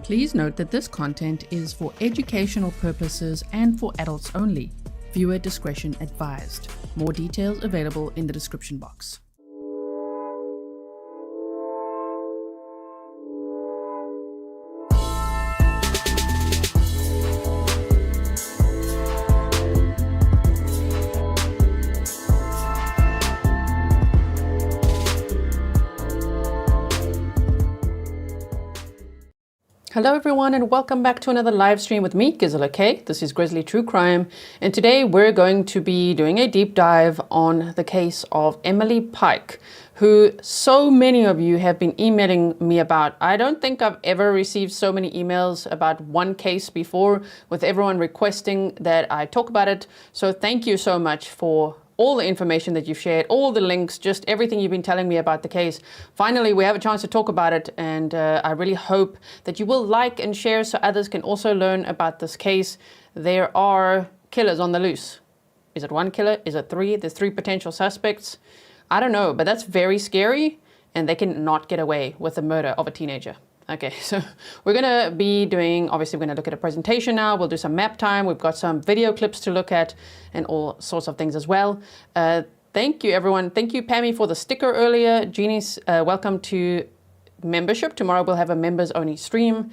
Please note that this content is for educational purposes and for adults only. Viewer discretion advised. More details available in the description box. Hello everyone and welcome back to another live stream with me, Gila County. This is Grizzly True Crime, and today we're going to be doing a deep dive on the case of Emily Pike, who so many of you have been emailing me about. I don't think I've ever received so many emails about one case before, with everyone requesting that I talk about it. So thank you so much for all the information that you've shared, all the links, just everything you've been telling me about the case. Finally, we have a chance to talk about it, and I really hope that you will like and share so others can also learn about this case. There are killers on the loose. Is it one killer? Is it three? There's three potential suspects. I don't know, but that's very scary, and they can not get away with the murder of a teenager. Okay, so we're gonna be doing, obviously we're gonna look at a presentation now, we'll do some map time, we've got some video clips to look at and all sorts of things as well. Thank you everyone. Thank you Pammy for the sticker earlier. Jeannie's welcome to membership. Tomorrow we'll have a members only stream,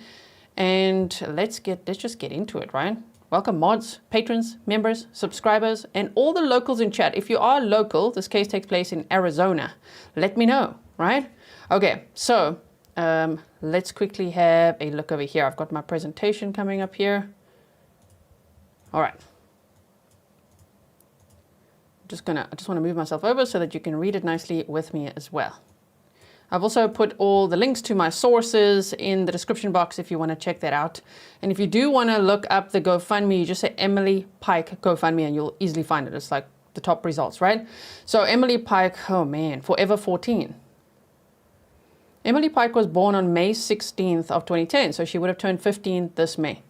and let's just get into it, right? Welcome mods, patrons, members, subscribers, and all the locals in chat. If you are local, this case takes place in Arizona. Let me know, right? Okay, so let's quickly have a look over here. I've got my presentation coming up here. All right. I just want to move myself over so that you can read it nicely with me as well. I've also put all the links to my sources in the description box if you want to check that out. And if you do want to look up the GoFundMe, you just say Emily Pike GoFundMe and you'll easily find it. It's like the top results, right? So Emily Pike, oh man, forever 14. Emily Pike was born on May 16th of 2010, so she would have turned 15 this May,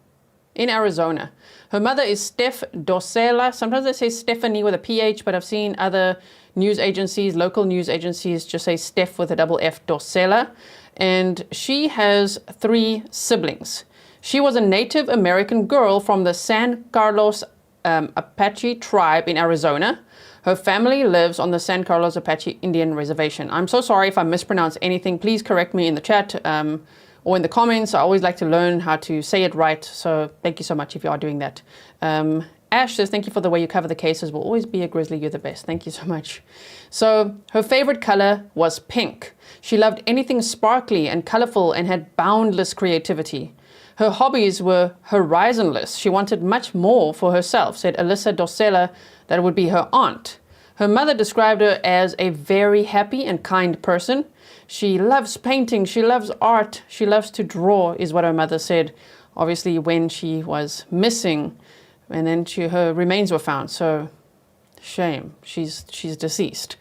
in Arizona. Her mother is Steph Dosela. Sometimes they say Stephanie with a PH, but I've seen other news agencies, local news agencies, just say Steph with a double F, Dosela. And she has 3 siblings. She was a Native American girl from the San Carlos Apache Tribe in Arizona. Her family lives on the San Carlos Apache Indian Reservation. I'm so sorry if I mispronounce anything. Please correct me in the chat or in the comments. I always like to learn how to say it right. So thank you so much if you are doing that. Ash says, thank you for the way you cover the cases. Will always be a Grizzly. You're the best. Thank you so much. So her favorite color was pink. She loved anything sparkly and colorful and had boundless creativity. Her hobbies were horizonless. She wanted much more for herself, said Alyssa Dosela, that would be her aunt. Her mother described her as a very happy and kind person. She loves painting, she loves art, she loves to draw, is what her mother said, obviously when she was missing, and then her remains were found, so shame, she's deceased.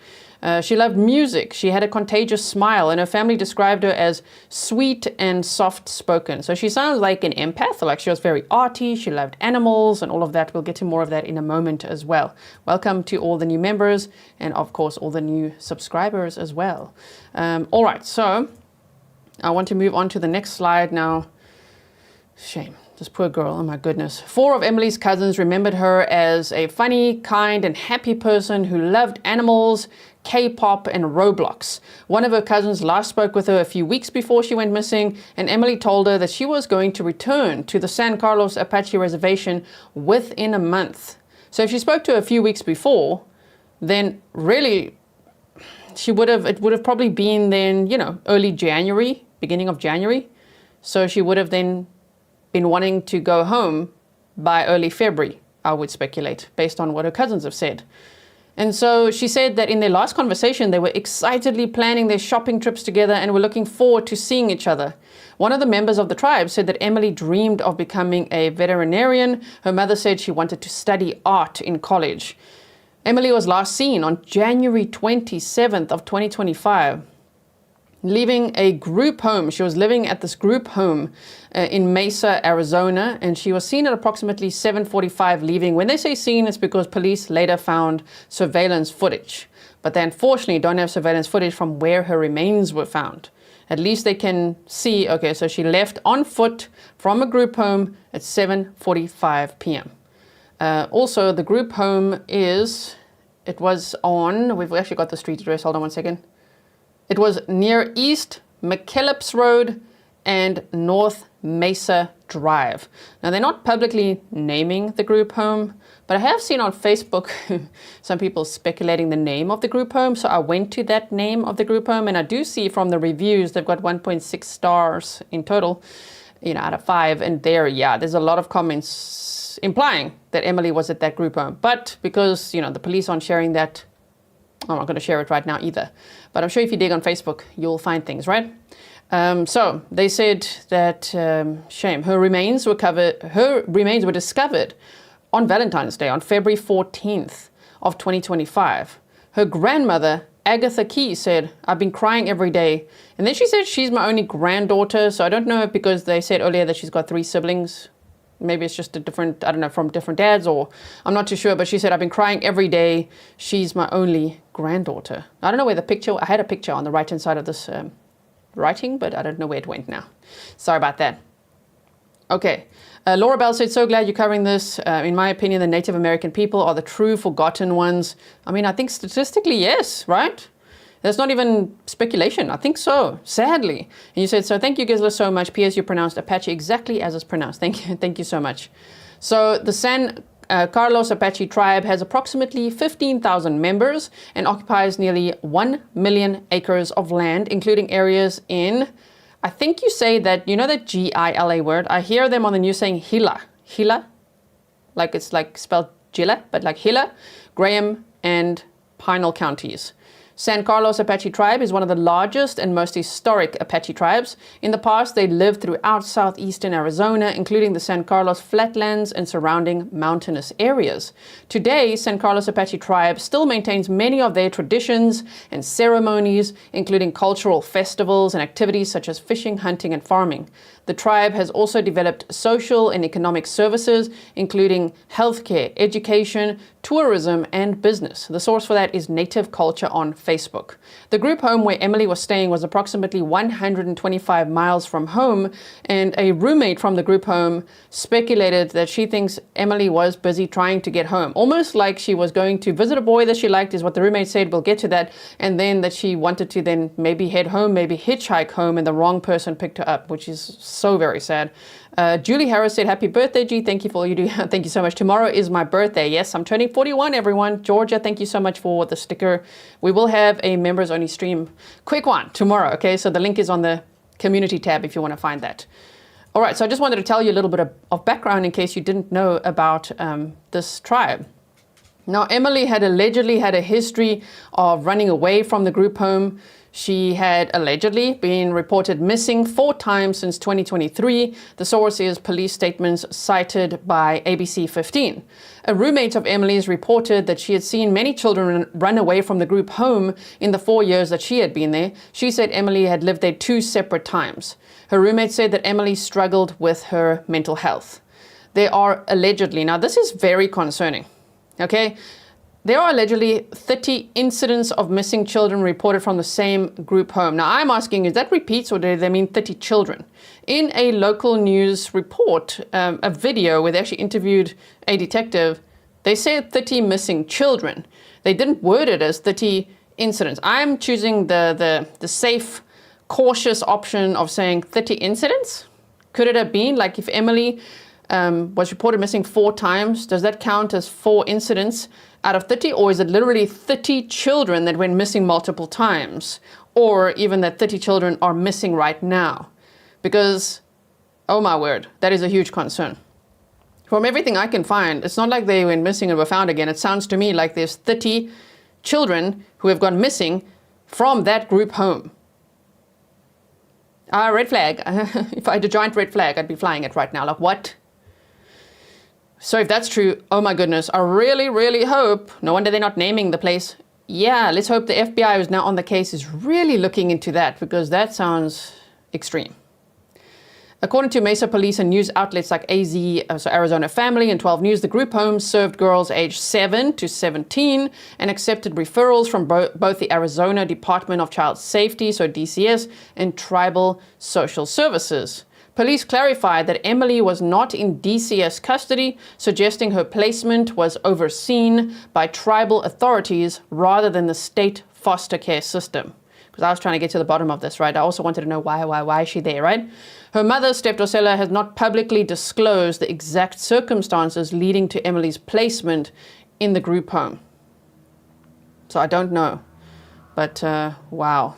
She loved music. She had a contagious smile, and her family described her as sweet and soft-spoken. So she sounds like an empath, like she was very arty. She loved animals and all of that. We'll get to more of that in a moment as well. Welcome to all the new members and, of course, all the new subscribers as well. All right, so I want to move on to the next slide now. Shame. This poor girl, oh my goodness. 4 of Emily's cousins remembered her as a funny, kind, and happy person who loved animals, K-pop, and Roblox. One of her cousins last spoke with her a few weeks before she went missing, and Emily told her that she was going to return to the San Carlos Apache Reservation within a month. So if she spoke to her a few weeks before, then really it would have probably been then, you know, early January, beginning of January. So she would have then been wanting to go home by early February, I would speculate, based on what her cousins have said. And so she said that in their last conversation, they were excitedly planning their shopping trips together and were looking forward to seeing each other. One of the members of the tribe said that Emily dreamed of becoming a veterinarian. Her mother said she wanted to study art in college. Emily was last seen on January 27th of 2025. Leaving a group home. She was living at this group home in Mesa, Arizona, and she was seen at approximately 7:45 leaving. When they say seen, it's because police later found surveillance footage, but they unfortunately don't have surveillance footage from where her remains were found. At least they can see, okay, so she left on foot from a group home at 7:45 p.m. Also, the group home it was on, we've actually got the street address, hold on one second. It was near East McKellips Road and North Mesa Drive. Now, they're not publicly naming the group home, but I have seen on Facebook some people speculating the name of the group home. So I went to that name of the group home, and I do see from the reviews, they've got 1.6 stars in total, out of 5. And there's a lot of comments implying that Emily was at that group home. But because, the police aren't sharing that, I'm not going to share it right now either. But I'm sure if you dig on Facebook, you'll find things, right? So they said that, shame, her remains were discovered on Valentine's Day, on February 14th of 2025. Her grandmother, Agatha Key, said, "I've been crying every day." And then she said she's my only granddaughter. So I don't know if because they said earlier that she's got 3 siblings. Maybe it's just from different dads, or I'm not too sure. But she said, "I've been crying every day. She's my only granddaughter." I don't know where I had a picture on the right-hand side of this writing, but I don't know where it went now. Sorry about that. Okay. Laura Bell said, "So glad you're covering this. In my opinion, the Native American people are the true forgotten ones." I mean, I think statistically, yes, right? There's not even speculation. I think so, sadly. And you said, "So thank you, Gizla, so much. P.S. You pronounced Apache exactly as it's pronounced." Thank you so much. So the San Carlos Apache Tribe has approximately 15,000 members and occupies nearly 1 million acres of land, including areas in, I think you say that, that Gila word. I hear them on the news saying Gila, like it's like spelled Gila, but like Gila, Graham, and Pinal counties. San Carlos Apache Tribe is one of the largest and most historic Apache tribes. In the past, they lived throughout southeastern Arizona, including the San Carlos flatlands and surrounding mountainous areas. Today, San Carlos Apache Tribe still maintains many of their traditions and ceremonies, including cultural festivals and activities such as fishing, hunting, and farming. The tribe has also developed social and economic services, including healthcare, education, tourism, and business. The source for that is Native Culture on Facebook. The group home where Emily was staying was approximately 125 miles from home, and a roommate from the group home speculated that she thinks Emily was busy trying to get home. Almost like she was going to visit a boy that she liked, is what the roommate said. We'll get to that. And then that she wanted to then maybe head home, maybe hitchhike home, and the wrong person picked her up, which is so very sad. Julie Harris said, "Happy birthday, G. Thank you for all you do." Thank you so much. Tomorrow is my birthday. Yes, I'm turning 41, everyone. Georgia, thank you so much for the sticker. We will have a members only stream, quick one, tomorrow. Okay, so the link is on the community tab if you want to find that. All right, so I just wanted to tell you a little bit of background in case you didn't know about this tribe. Now, Emily had allegedly had a history of running away from the group home. She had allegedly been reported missing 4 times since 2023. The source is police statements cited by ABC 15. A roommate of Emily's reported that she had seen many children run away from the group home in the 4 years that she had been there. She said Emily had lived there 2 separate times. Her roommate said that Emily struggled with her mental health. There are allegedly, now this is very concerning, okay? There are allegedly 30 incidents of missing children reported from the same group home. Now, I'm asking, is that repeats or do they mean 30 children? In a local news report, a video where they actually interviewed a detective, they said 30 missing children. They didn't word it as 30 incidents. I'm choosing the safe, cautious option of saying 30 incidents. Could it have been like if Emily was reported missing 4 times, does that count as 4 incidents out of 30, or is it literally 30 children that went missing multiple times, or even that 30 children are missing right now? Because, oh my word, that is a huge concern. From everything I can find, it's not like they went missing and were found again. It sounds to me like there's 30 children who have gone missing from that group home. Red flag. If I had a giant red flag, I'd be flying it right now. Like, what? So if that's true, oh my goodness, I really, really hope, no wonder they're not naming the place. Yeah, let's hope the FBI, who's now on the case, is really looking into that, because that sounds extreme. According to Mesa Police and news outlets like so Arizona Family and 12 News, the group home served girls aged 7 to 17 and accepted referrals from both the Arizona Department of Child Safety, so DCS, and Tribal Social Services. Police clarified that Emily was not in DCS custody, suggesting her placement was overseen by tribal authorities rather than the state foster care system. Because I was trying to get to the bottom of this, right? I also wanted to know why is she there, right? Her mother, Steph Dosela, has not publicly disclosed the exact circumstances leading to Emily's placement in the group home. So I don't know. But wow.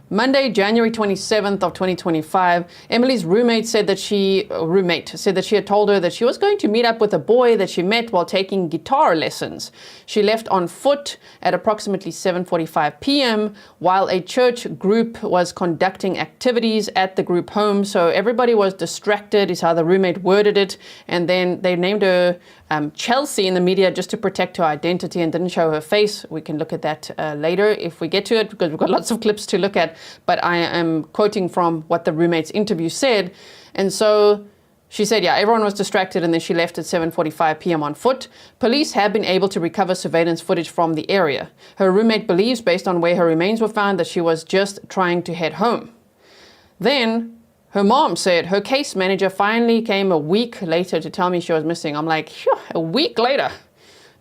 Monday, January 27th of 2025, Emily's roommate said that she had told her that she was going to meet up with a boy that she met while taking guitar lessons. She left on foot at approximately 7:45 p.m. while a church group was conducting activities at the group home. So everybody was distracted, is how the roommate worded it. And then they named her Chelsea in the media just to protect her identity and didn't show her face. We can look at that later if we get to it, because we've got lots of clips to look at. But I am quoting from what the roommate's interview said. And so she said, yeah, everyone was distracted, and then she left at 7:45 p.m. on foot. Police have been able to recover surveillance footage from the area. Her roommate believes, based on where her remains were found, that she was just trying to head home. Then her mom said her case manager finally came a week later to tell me she was missing. I'm like, phew, a week later?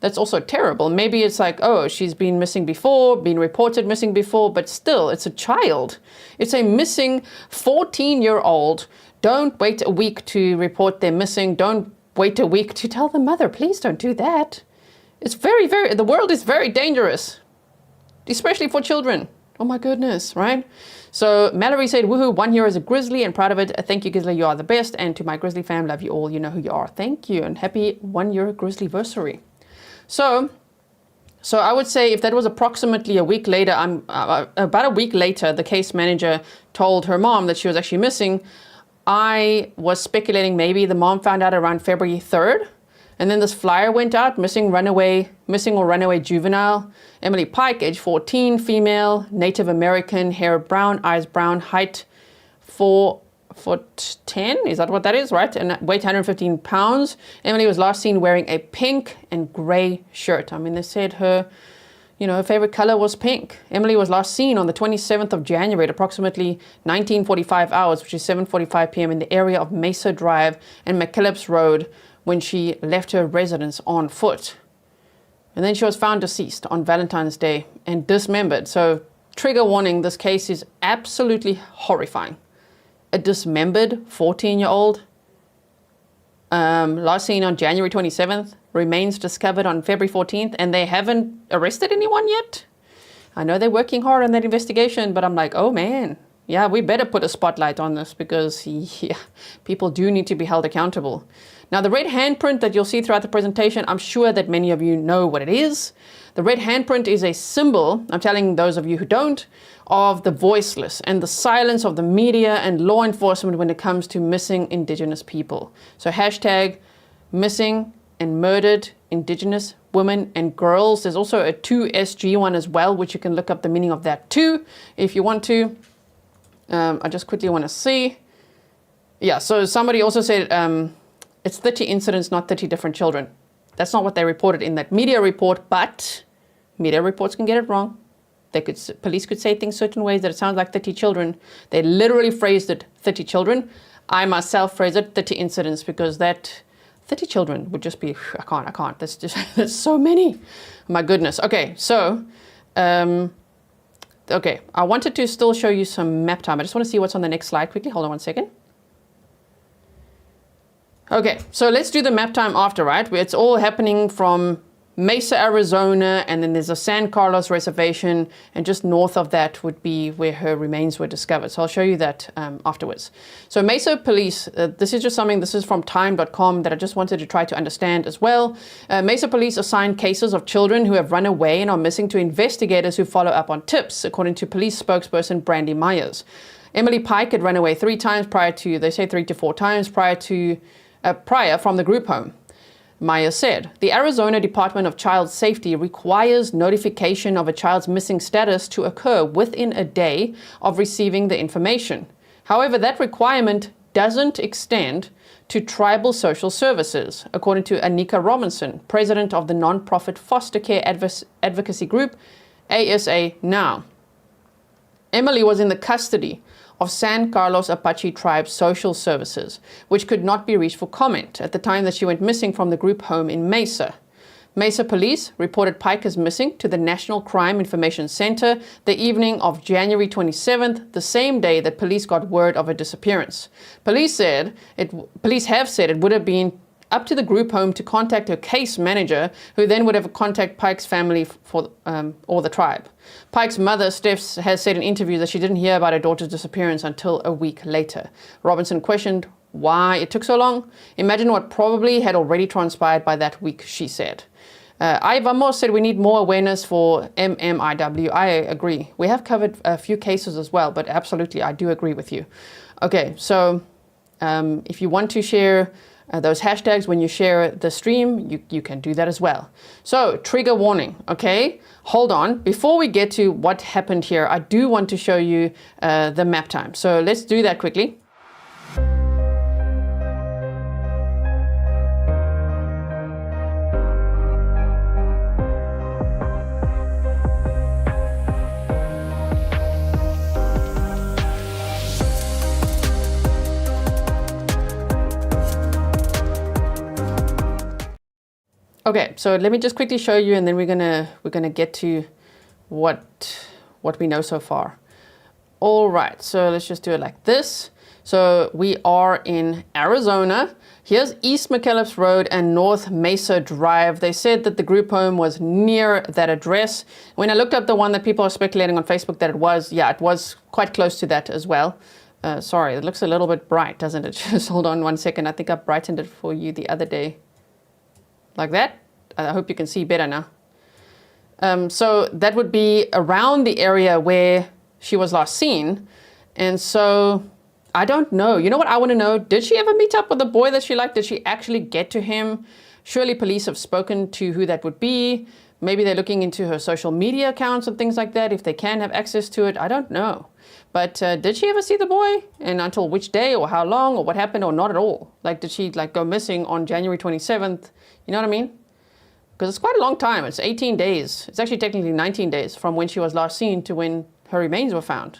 That's also terrible. Maybe it's like, oh, she's been missing before, been reported missing before, but still, it's a child. It's a missing 14-year-old. Don't wait a week to report they're missing. Don't wait a week to tell the mother. Please don't do that. It's the world is very dangerous, especially for children. Oh my goodness, right? So Mallory said, woohoo, 1 year as a Grizzly and proud of it. Thank you, Grizzly, you are the best. And to my Grizzly fam, love you all. You know who you are. Thank you, and happy 1 year Grizzlyversary. So I would say if that was approximately a week later, about a week later, the case manager told her mom that she was actually missing. I was speculating maybe the mom found out around February 3rd. And then this flyer went out, missing or runaway juvenile. Emily Pike, age 14, female, Native American, hair brown, eyes brown, height 4'10", is that what that is, right? And weight 115 pounds. Emily was last seen wearing a pink and gray shirt. I mean, they said her favorite color was pink. Emily was last seen on the 27th of January at approximately 19:45 hours, which is 7:45 p.m. in the area of Mesa Drive and McKellips Road when she left her residence on foot. And then she was found deceased on Valentine's Day and dismembered. So trigger warning, this case is absolutely horrifying. A dismembered 14-year-old, last seen on January 27th, remains discovered on February 14th, and they haven't arrested anyone yet. I know they're working hard on that investigation, but I'm like, oh man, yeah, we better put a spotlight on this because people do need to be held accountable. Now, the red handprint that you'll see throughout the presentation, I'm sure that many of you know what it is. The red handprint is a symbol, I'm telling those of you who don't, of the voiceless and the silence of the media and law enforcement when it comes to missing Indigenous people. So hashtag missing and murdered Indigenous women and girls. There's also a 2SG one as well, which you can look up the meaning of that too, if you want to. I just quickly want to see. Yeah, so somebody also said it's 30 incidents, not 30 different children. That's not what they reported in that media report, but media reports can get it wrong. Police could say things certain ways that it sounds like 30 children. They literally phrased it 30 children. I myself phrased it 30 incidents because that 30 children would just be, I can't. That's so many. My goodness. Okay, so, okay, I wanted to still show you some map time. I just want to see what's on the next slide quickly. Hold on 1 second. Okay, so let's do the map time after, right? It's all happening from Mesa, Arizona, and then there's a San Carlos reservation, and just north of that would be where her remains were discovered. So I'll show you that afterwards. So Mesa Police, this is from time.com that I just wanted to try to understand as well. Mesa Police assign cases of children who have run away and are missing to investigators who follow up on tips, according to police spokesperson Brandy Myers. Emily Pike had run away 3 times prior to, they say 3 to 4 times prior from the group home. Myers said, the Arizona Department of Child Safety requires notification of a child's missing status to occur within a day of receiving the information. However, that requirement doesn't extend to tribal social services, according to Anika Robinson, president of the nonprofit foster care advocacy group ASA Now. Emily was in the custody of San Carlos Apache Tribe Social Services, which could not be reached for comment at the time that she went missing from the group home in Mesa. Mesa Police reported Pike as missing to the National Crime Information Center the evening of January 27th, the same day that police got word of her disappearance. Police have said it would have been up to the group home to contact her case manager, who then would have contacted Pike's family or the tribe. Pike's mother, Steph, has said in interviews that she didn't hear about her daughter's disappearance until a week later. Robinson questioned why it took so long. Imagine what probably had already transpired by that week, she said. Ivamo said we need more awareness for MMIW. I agree. We have covered a few cases as well, but absolutely, I do agree with you. Okay, so if you want to share those hashtags when you share the stream, you can do that as well. So, trigger warning, okay? Hold on. Before we get to what happened here, I do want to show you the map time. So let's do that quickly. Okay, so let me just quickly show you, and then we're gonna get to what we know so far. All right, so let's just do it like this. So we are in Arizona. Here's East McKellips Road and North Mesa Drive. They said that the group home was near that address. When I looked up the one that people are speculating on Facebook that it was, yeah, it was quite close to that as well. Sorry, it looks a little bit bright, doesn't it? Just hold on one second. I think I brightened it for you the other day. Like that. I hope you can see better now. So that would be around the area where she was last seen. And so I don't know. You know what I want to know? Did she ever meet up with the boy that she liked? Did she actually get to him? Surely police have spoken to who that would be. Maybe they're looking into her social media accounts and things like that, if they can have access to it. I don't know. But did she ever see the boy? And until which day, or how long, or what happened, or not at all? Like, did she go missing on January 27th? You know what I mean? Because it's quite a long time. It's 18 days. It's actually technically 19 days from when she was last seen to when her remains were found.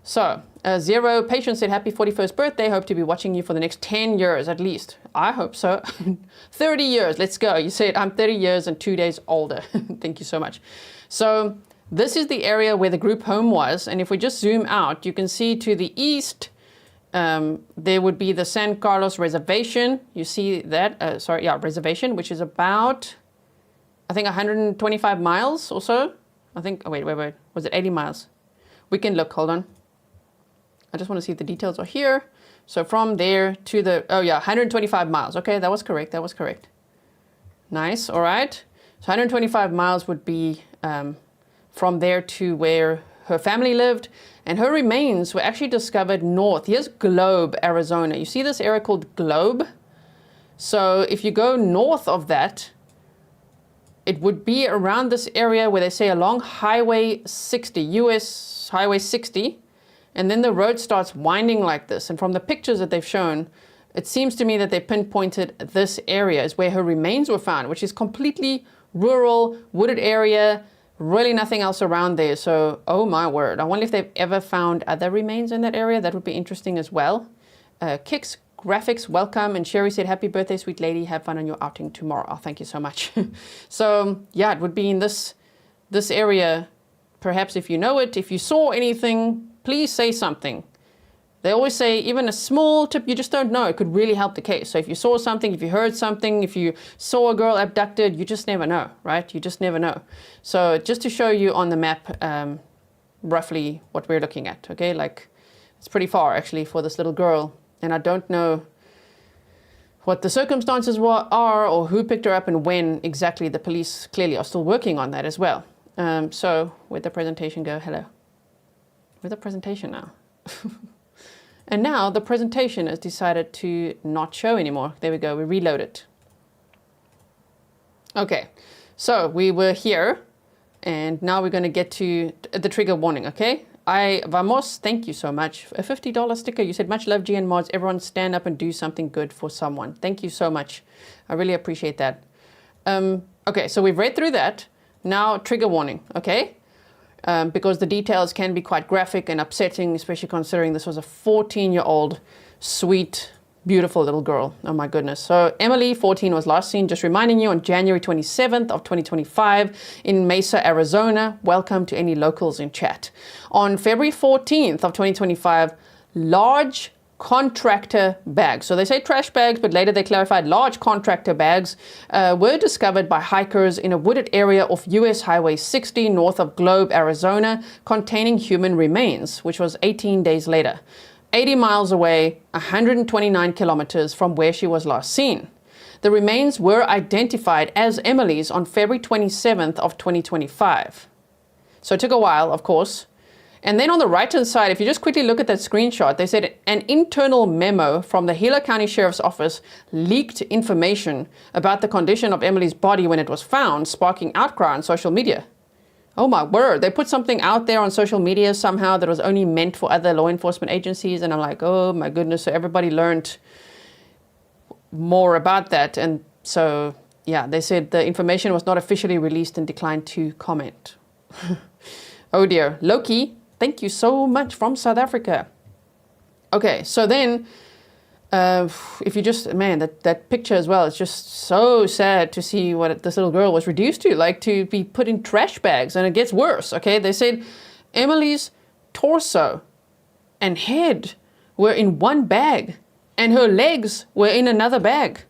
So, Zero Patient said, happy 41st birthday. Hope to be watching you for the next 10 years at least. I hope so. 30 years. Let's go. You said I'm 30 years and 2 days older. Thank you so much. So, this is the area where the group home was. And if we just zoom out, you can see to the east, there would be the San Carlos Reservation. You see that, reservation, which is about, I think 125 miles or so. I think, wait, was it 80 miles? We can look, hold on. I just want to see if the details are here. So from there to the, 125 miles. Okay, that was correct. Nice, all right. So 125 miles would be from there to where her family lived, and her remains were actually discovered north. Here's Globe, Arizona. You see this area called Globe? So if you go north of that, it would be around this area where they say along Highway 60, US Highway 60, and then the road starts winding like this. And from the pictures that they've shown, it seems to me that they pinpointed this area is where her remains were found, which is completely rural, wooded area, really nothing else around there. So, oh my word. I wonder if they've ever found other remains in that area. That would be interesting as well. Kicks Graphics, welcome. And Sherry said, happy birthday, sweet lady. Have fun on your outing tomorrow. Oh, thank you so much. So, yeah, it would be in this area. Perhaps if you know it, if you saw anything, please say something. They always say even a small tip, you just don't know. It could really help the case. So if you saw something, if you heard something, if you saw a girl abducted, you just never know, right? You just never know. So just to show you on the map, roughly what we're looking at, okay? Like, it's pretty far actually for this little girl. And I don't know what the circumstances are or who picked her up and when exactly. The police clearly are still working on that as well. So where'd the presentation go? Hello. Where's the presentation now? And now the presentation has decided to not show anymore. There we go, we reload it. Okay, so we were here, and now we're going to get to the trigger warning, okay? Vamos, thank you so much. A $50 sticker. You said, much love, GN Mods. Everyone stand up and do something good for someone. Thank you so much. I really appreciate that. Okay, so we've read through that. Now, trigger warning, okay? Because the details can be quite graphic and upsetting, especially considering this was a 14-year-old, sweet, beautiful little girl. Oh my goodness. So Emily, 14, was last seen, just reminding you, on January 27th of 2025 in Mesa, Arizona. Welcome to any locals in chat. On February 14th of 2025, large contractor bags. So they say trash bags, but later they clarified large contractor bags were discovered by hikers in a wooded area off US Highway 60 north of Globe, Arizona, containing human remains, which was 18 days later. 80 miles away, 129 kilometers from where she was last seen. The remains were identified as Emily's on February 27th of 2025. So it took a while, of course. And then on the right-hand side, if you just quickly look at that screenshot, they said an internal memo from the Gila County Sheriff's Office leaked information about the condition of Emily's body when it was found, sparking outcry on social media. Oh my word, they put something out there on social media somehow that was only meant for other law enforcement agencies, and I'm like, oh my goodness, so everybody learned more about that. And so, yeah, they said the information was not officially released and declined to comment. Oh dear. Loki, thank you so much from South Africa. Okay, so then, if you just, man, that picture as well, it's just so sad to see what this little girl was reduced to, like to be put in trash bags, and it gets worse, okay? They said Emily's torso and head were in one bag, and her legs were in another bag,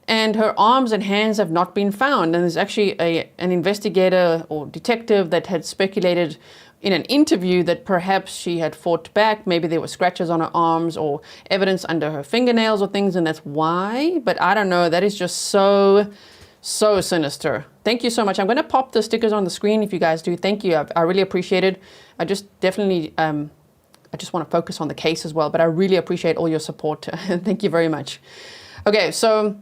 and her arms and hands have not been found. And there's actually an investigator or detective that had speculated in an interview that perhaps she had fought back. Maybe there were scratches on her arms or evidence under her fingernails or things, and that's why. But I don't know. That is just so sinister. Thank you so much. I'm going to pop the stickers on the screen if you guys do. Thank you. I really appreciate it. I just definitely, I just want to focus on the case as well, but I really appreciate all your support. Thank you very much. Okay, so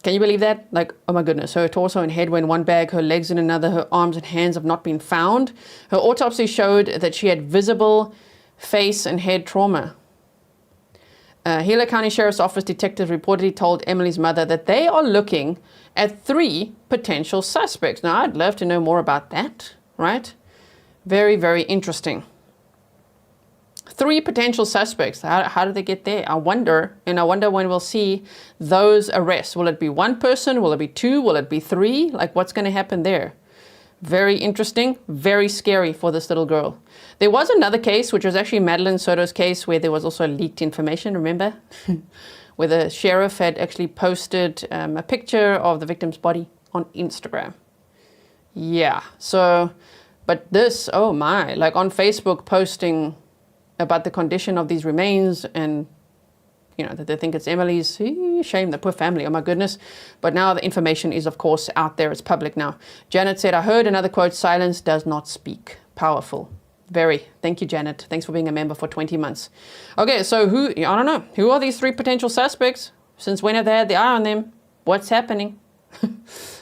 can you believe that? Like, oh my goodness, her torso and head were in one bag, her legs in another, her arms and hands have not been found. Her autopsy showed that she had visible face and head trauma. Gila County Sheriff's Office detectives reportedly told Emily's mother that they are looking at 3 potential suspects. Now, I'd love to know more about that, right? Very, very interesting. 3 potential suspects. How did they get there? I wonder when we'll see those arrests. Will it be 1 person? Will it be 2? Will it be 3? Like, what's going to happen there? Very interesting, very scary for this little girl. There was another case, which was actually Madeline Soto's case, where there was also leaked information, remember? Where the sheriff had actually posted a picture of the victim's body on Instagram. Yeah, so, but this, oh my, like on Facebook posting about the condition of these remains, and you know that they think it's Emily's. Shame, the poor family, oh my goodness. But now the information is of course out there, it's public now. Janet said, I heard another quote, silence does not speak. Powerful. Very. Thank you, Janet. Thanks for being a member for 20 months. Okay, so I don't know, who are these 3 potential suspects? Since when have they had the eye on them? What's happening?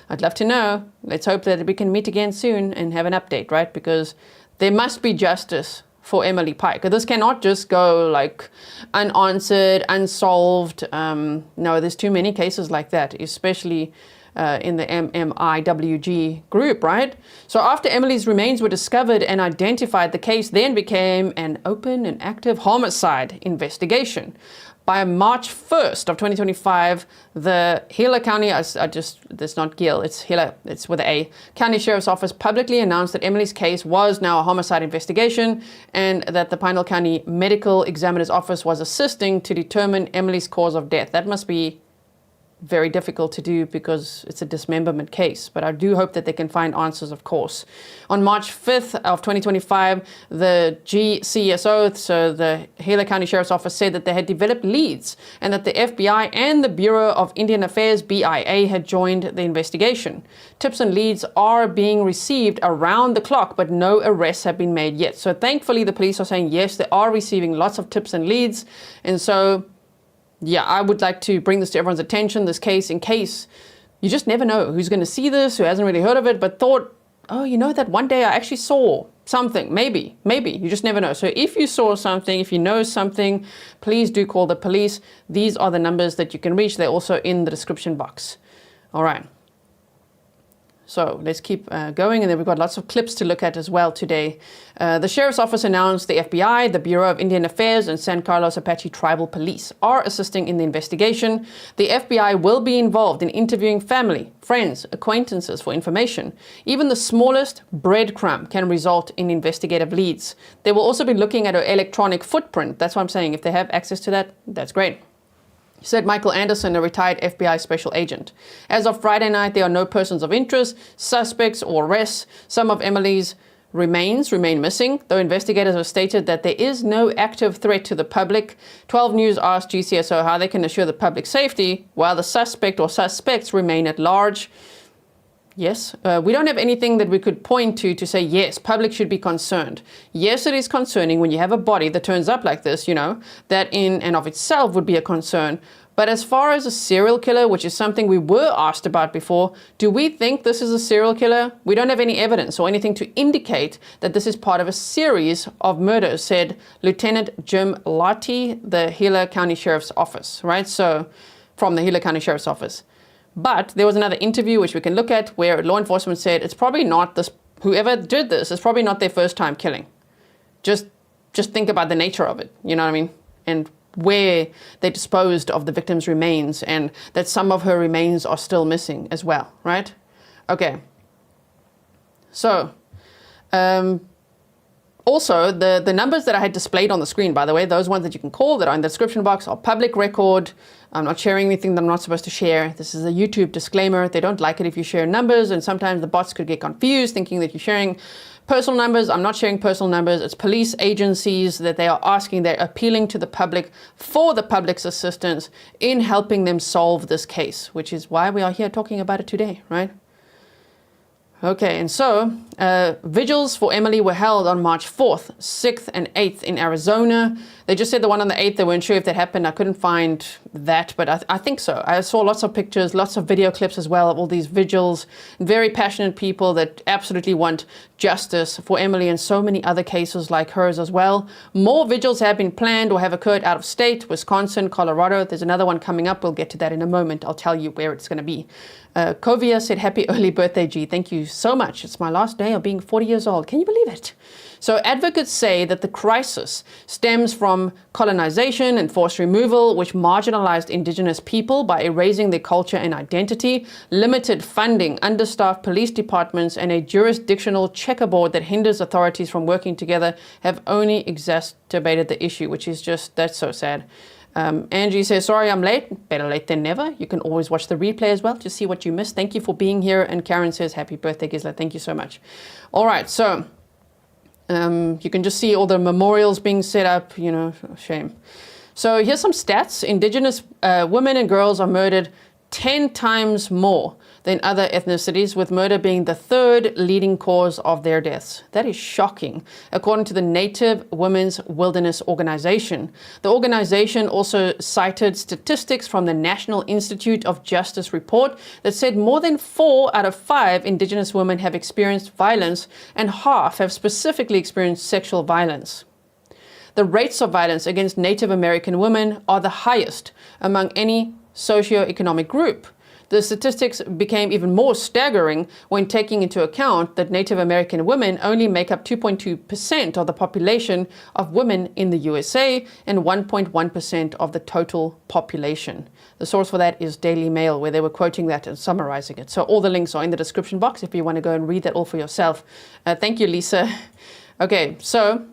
I'd love to know. Let's hope that we can meet again soon and have an update, right? Because there must be justice for Emily Pike. This cannot just go like unanswered, unsolved. No, there's too many cases like that, especially in the MMIWG group, right? So after Emily's remains were discovered and identified, the case then became an open and active homicide investigation. By March 1st of 2025, the Gila County, it's not Gil, it's Gila, it's with an A, County Sheriff's Office publicly announced that Emily's case was now a homicide investigation and that the Pinal County Medical Examiner's Office was assisting to determine Emily's cause of death. That must be very difficult to do because it's a dismemberment case, but I do hope that they can find answers, of course. On March 5th of 2025, the GCSO, so the Gila County Sheriff's Office, said that they had developed leads and that the FBI and the Bureau of Indian Affairs, BIA, had joined the investigation. Tips and leads are being received around the clock, but no arrests have been made yet. So thankfully, the police are saying, yes, they are receiving lots of tips and leads. And so yeah, I would like to bring this to everyone's attention, this case, in case you just never know who's going to see this, who hasn't really heard of it, but thought, oh, you know that one day I actually saw something, maybe, you just never know. So if you saw something, if you know something, please do call the police. These are the numbers that you can reach. They're also in the description box. All right. So let's keep going, and then we've got lots of clips to look at as well today. The Sheriff's Office announced the FBI, the Bureau of Indian Affairs, and San Carlos Apache Tribal Police are assisting in the investigation. The FBI will be involved in interviewing family, friends, acquaintances for information. Even the smallest breadcrumb can result in investigative leads. They will also be looking at her electronic footprint. That's what I'm saying. If they have access to that, that's great. Said Michael Anderson, a retired FBI special agent. As of Friday night, there are no persons of interest, suspects, or arrests. Some of Emily's remains remain missing, though investigators have stated that there is no active threat to the public. 12 News asked GCSO how they can assure the public safety while the suspect or suspects remain at large. Yes, we don't have anything that we could point to say, yes, public should be concerned. Yes, it is concerning when you have a body that turns up like this, you know, that in and of itself would be a concern. But as far as a serial killer, which is something we were asked about before, do we think this is a serial killer? We don't have any evidence or anything to indicate that this is part of a series of murders, said Lieutenant Jim Lottie, the Gila County Sheriff's Office, right? So from the Gila County Sheriff's Office. But there was another interview which we can look at where law enforcement said it's probably not this, whoever did this, it's probably not their first time killing. Just think about the nature of it, you know what I mean? And where they disposed of the victim's remains, and that some of her remains are still missing as well, right? Okay. So, also, the numbers that I had displayed on the screen, by the way, those ones that you can call that are in the description box are public record. I'm not sharing anything that I'm not supposed to share. This is a YouTube disclaimer. They don't like it if you share numbers, and sometimes the bots could get confused thinking that you're sharing personal numbers. I'm not sharing personal numbers. It's police agencies that they are asking. They're appealing to the public for the public's assistance in helping them solve this case, which is why we are here talking about it today, right? Okay, and so vigils for Emily were held on March 4th, 6th, and 8th in Arizona. They just said the one on the 8th, they weren't sure if that happened. I couldn't find that, but I think so. I saw lots of pictures, lots of video clips as well of all these vigils. Very passionate people that absolutely want justice for Emily and so many other cases like hers as well. More vigils have been planned or have occurred out of state, Wisconsin, Colorado. There's another one coming up. We'll get to that in a moment. I'll tell you where it's going to be. Kovia said, happy early birthday, G. Thank you so much. It's my last day of being 40 years old. Can you believe it? So advocates say that the crisis stems from colonization and forced removal, which marginalized Indigenous people by erasing their culture and identity, limited funding, understaffed police departments, and a jurisdictional checkerboard that hinders authorities from working together have only exacerbated the issue, which is just, that's so sad. Angie says, sorry I'm late. Better late than never. You can always watch the replay as well to see what you missed. Thank you for being here. And Karen says, happy birthday, Gisela. Thank you so much. All right, so you can just see all the memorials being set up, you know, shame. So here's some stats. Indigenous women and girls are murdered 10 times more than other ethnicities, with murder being the third leading cause of their deaths. That is shocking, according to the Native Women's Wilderness Organization. The organization also cited statistics from the National Institute of Justice report that said more than 4 out of 5 Indigenous women have experienced violence, and half have specifically experienced sexual violence. The rates of violence against Native American women are the highest among any socioeconomic group. The statistics became even more staggering when taking into account that Native American women only make up 2.2% of the population of women in the USA and 1.1% of the total population. The source for that is Daily Mail, where they were quoting that and summarizing it. So all the links are in the description box if you want to go and read that all for yourself. Thank you, Lisa. Okay, so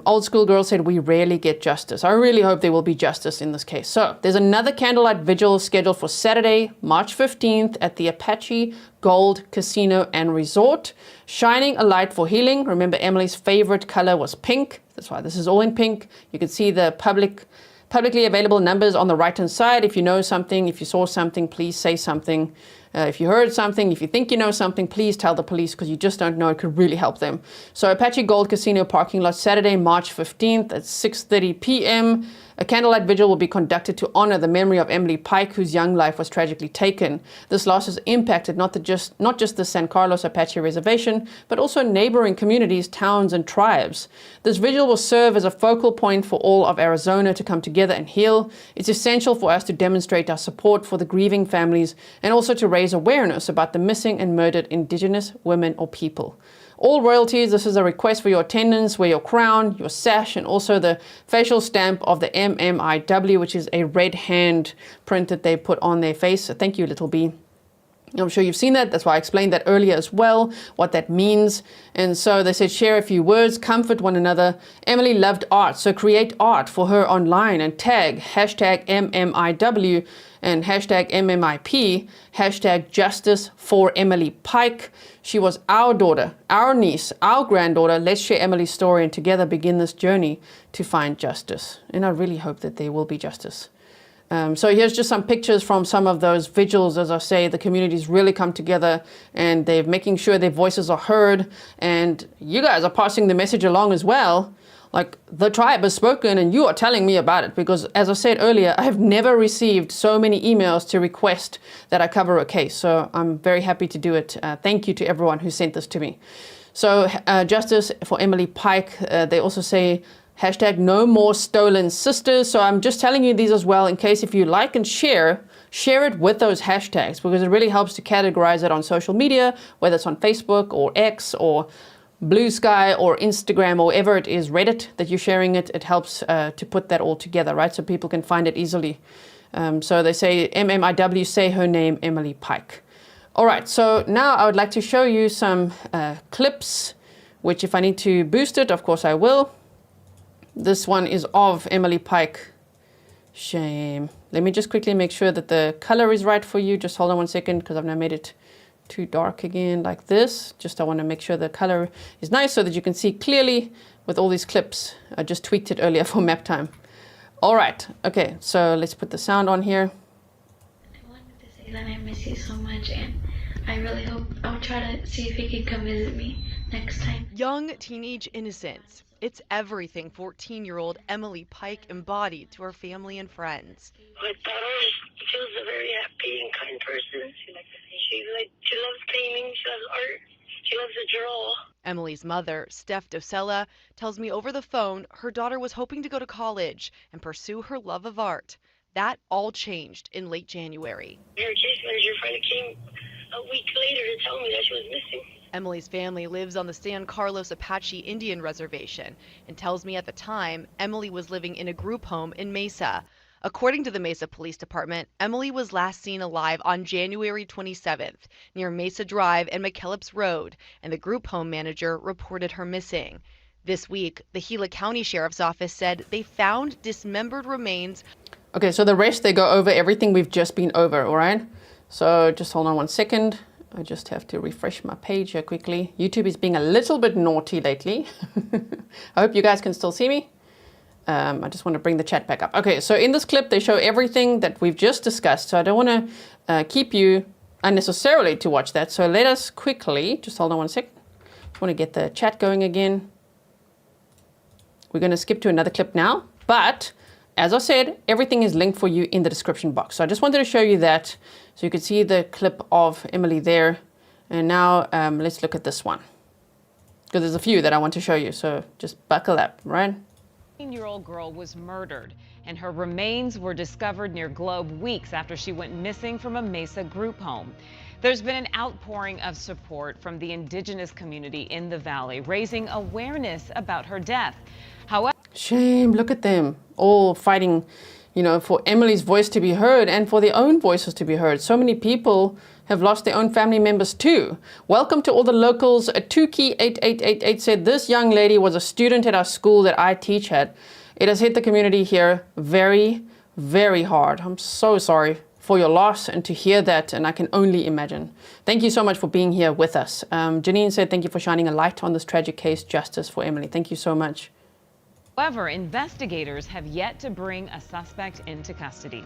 Old School Girl said, we rarely get justice. I really hope there will be justice in this case. So there's another candlelight vigil scheduled for Saturday, March 15th at the Apache Gold Casino and Resort, shining a light for healing. Remember, Emily's favorite color was pink. That's why this is all in pink. You can see the publicly available numbers on the right-hand side. If you know something, if you saw something, please say something. If you heard something, if you think you know something, please tell the police, because you just don't know. It could really help them. So Apache Gold Casino parking lot, Saturday, March 15th at 6:30 p.m. A candlelight vigil will be conducted to honor the memory of Emily Pike, whose young life was tragically taken. This loss has impacted not just the San Carlos Apache Reservation, but also neighboring communities, towns, and tribes. This vigil will serve as a focal point for all of Arizona to come together and heal. It's essential for us to demonstrate our support for the grieving families and also to raise awareness about the missing and murdered Indigenous women or people. All royalties, this is a request for your attendance, wear your crown, your sash, and also the facial stamp of the MMIW, which is a red hand print that they put on their face. So thank you, Little B. I'm sure you've seen that. That's why I explained that earlier as well, what that means. And so they said, share a few words, comfort one another. Emily loved art, so create art for her online and tag hashtag MMIW and hashtag MMIP, hashtag justice for Emily Pike. She was our daughter, our niece, our granddaughter. Let's share Emily's story and together begin this journey to find justice. And I really hope that there will be justice. So here's just some pictures from some of those vigils. As I say, the communities really come together and they're making sure their voices are heard. And you guys are passing the message along as well. Like, the tribe has spoken and you are telling me about it, because as I said earlier, I have never received so many emails to request that I cover a case. So I'm very happy to do it. Thank you to everyone who sent this to me. So justice for Emily Pike. They also say hashtag no more stolen sisters. So I'm just telling you these as well, in case if you like and share it with those hashtags, because it really helps to categorize it on social media, whether it's on Facebook or X or Blue Sky or Instagram or wherever it is, Reddit, that you're sharing it. It helps to put that all together, right? So people can find it easily. So they say MMIW, say her name, Emily Pike. All right, so now I would like to show you some clips, which if I need to boost it, of course I will. This one is of Emily Pike. Shame. Let me just quickly make sure that the color is right for you. Just hold on one second, because I've now made it too dark again like this. Just I want to make sure the color is nice so that you can see clearly with all these clips. I just tweaked it earlier for map time. All right, okay, so let's put the sound on here. I wanted to say that I miss you so much, and I really hope I'll try to see if he can come visit me next time. Young teenage innocence. It's everything 14-year-old Emily Pike embodied to her family and friends. My daughter, she was a very happy and kind person. She loves painting, she loves art, she loves to draw. Emily's mother, Steph Dosela, tells me over the phone her daughter was hoping to go to college and pursue her love of art. That all changed in late January. Her case manager finally came a week later to tell me that she was missing. Emily's family lives on the San Carlos Apache Indian Reservation and tells me at the time Emily was living in a group home in Mesa. According to the Mesa Police Department, Emily was last seen alive on January 27th near Mesa Drive and McKellips Road, and the group home manager reported her missing. This week, the Gila County Sheriff's Office said they found dismembered remains. Okay, so the rest, they go over everything we've just been over, all right? So just hold on one second. I just have to refresh my page here quickly. YouTube is being a little bit naughty lately. I hope you guys can still see me. I just want to bring the chat back up. Okay, so in this clip, they show everything that we've just discussed. So I don't want to keep you unnecessarily to watch that. So let us quickly, just hold on one second. I want to get the chat going again. We're going to skip to another clip now. But as I said, everything is linked for you in the description box. So I just wanted to show you that so you could see the clip of Emily there. And now let's look at this one, because there's a few that I want to show you. So just buckle up, right? 18-year-old girl was murdered, and her remains were discovered near Globe weeks after she went missing from a Mesa group home. There's been an outpouring of support from the Indigenous community in the valley, raising awareness about her death. However, shame, look at them all fighting, you know, for Emily's voice to be heard and for their own voices to be heard. So many people have lost their own family members too. Welcome to all the locals. Tukey8888 said, this young lady was a student at our school that I teach at. It has hit the community here very, very hard. I'm so sorry for your loss and to hear that, and I can only imagine. Thank you so much for being here with us. Janine said, thank you for shining a light on this tragic case, justice for Emily. Thank you so much. However, investigators have yet to bring a suspect into custody.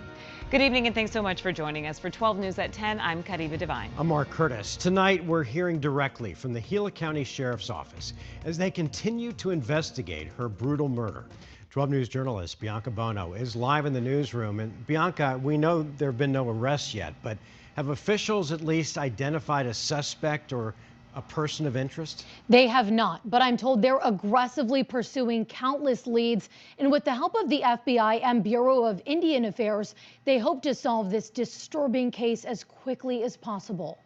Good evening and thanks so much for joining us. For 12 News at 10, I'm Kariba Devine. I'm Mark Curtis. Tonight, we're hearing directly from the Gila County Sheriff's Office as they continue to investigate her brutal murder. 12 News journalist Bianca Bono is live in the newsroom. And Bianca, we know there have been no arrests yet, but have officials at least identified a suspect or a person of interest? They have not, but I'm told they're aggressively pursuing countless leads. And with the help of the FBI and Bureau of Indian Affairs, they hope to solve this disturbing case as quickly as possible.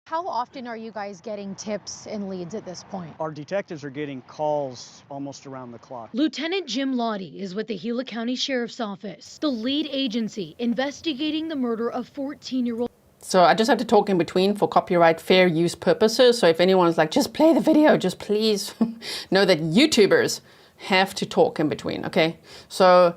How often are you guys getting tips and leads at this point? Our detectives are getting calls almost around the clock. Lieutenant Jim Lottie is with the Gila County Sheriff's Office, the lead agency investigating the murder of 14-year-old. So I just have to talk in between for copyright fair use purposes. So if anyone's like, just play the video, just please know that YouTubers have to talk in between, okay? So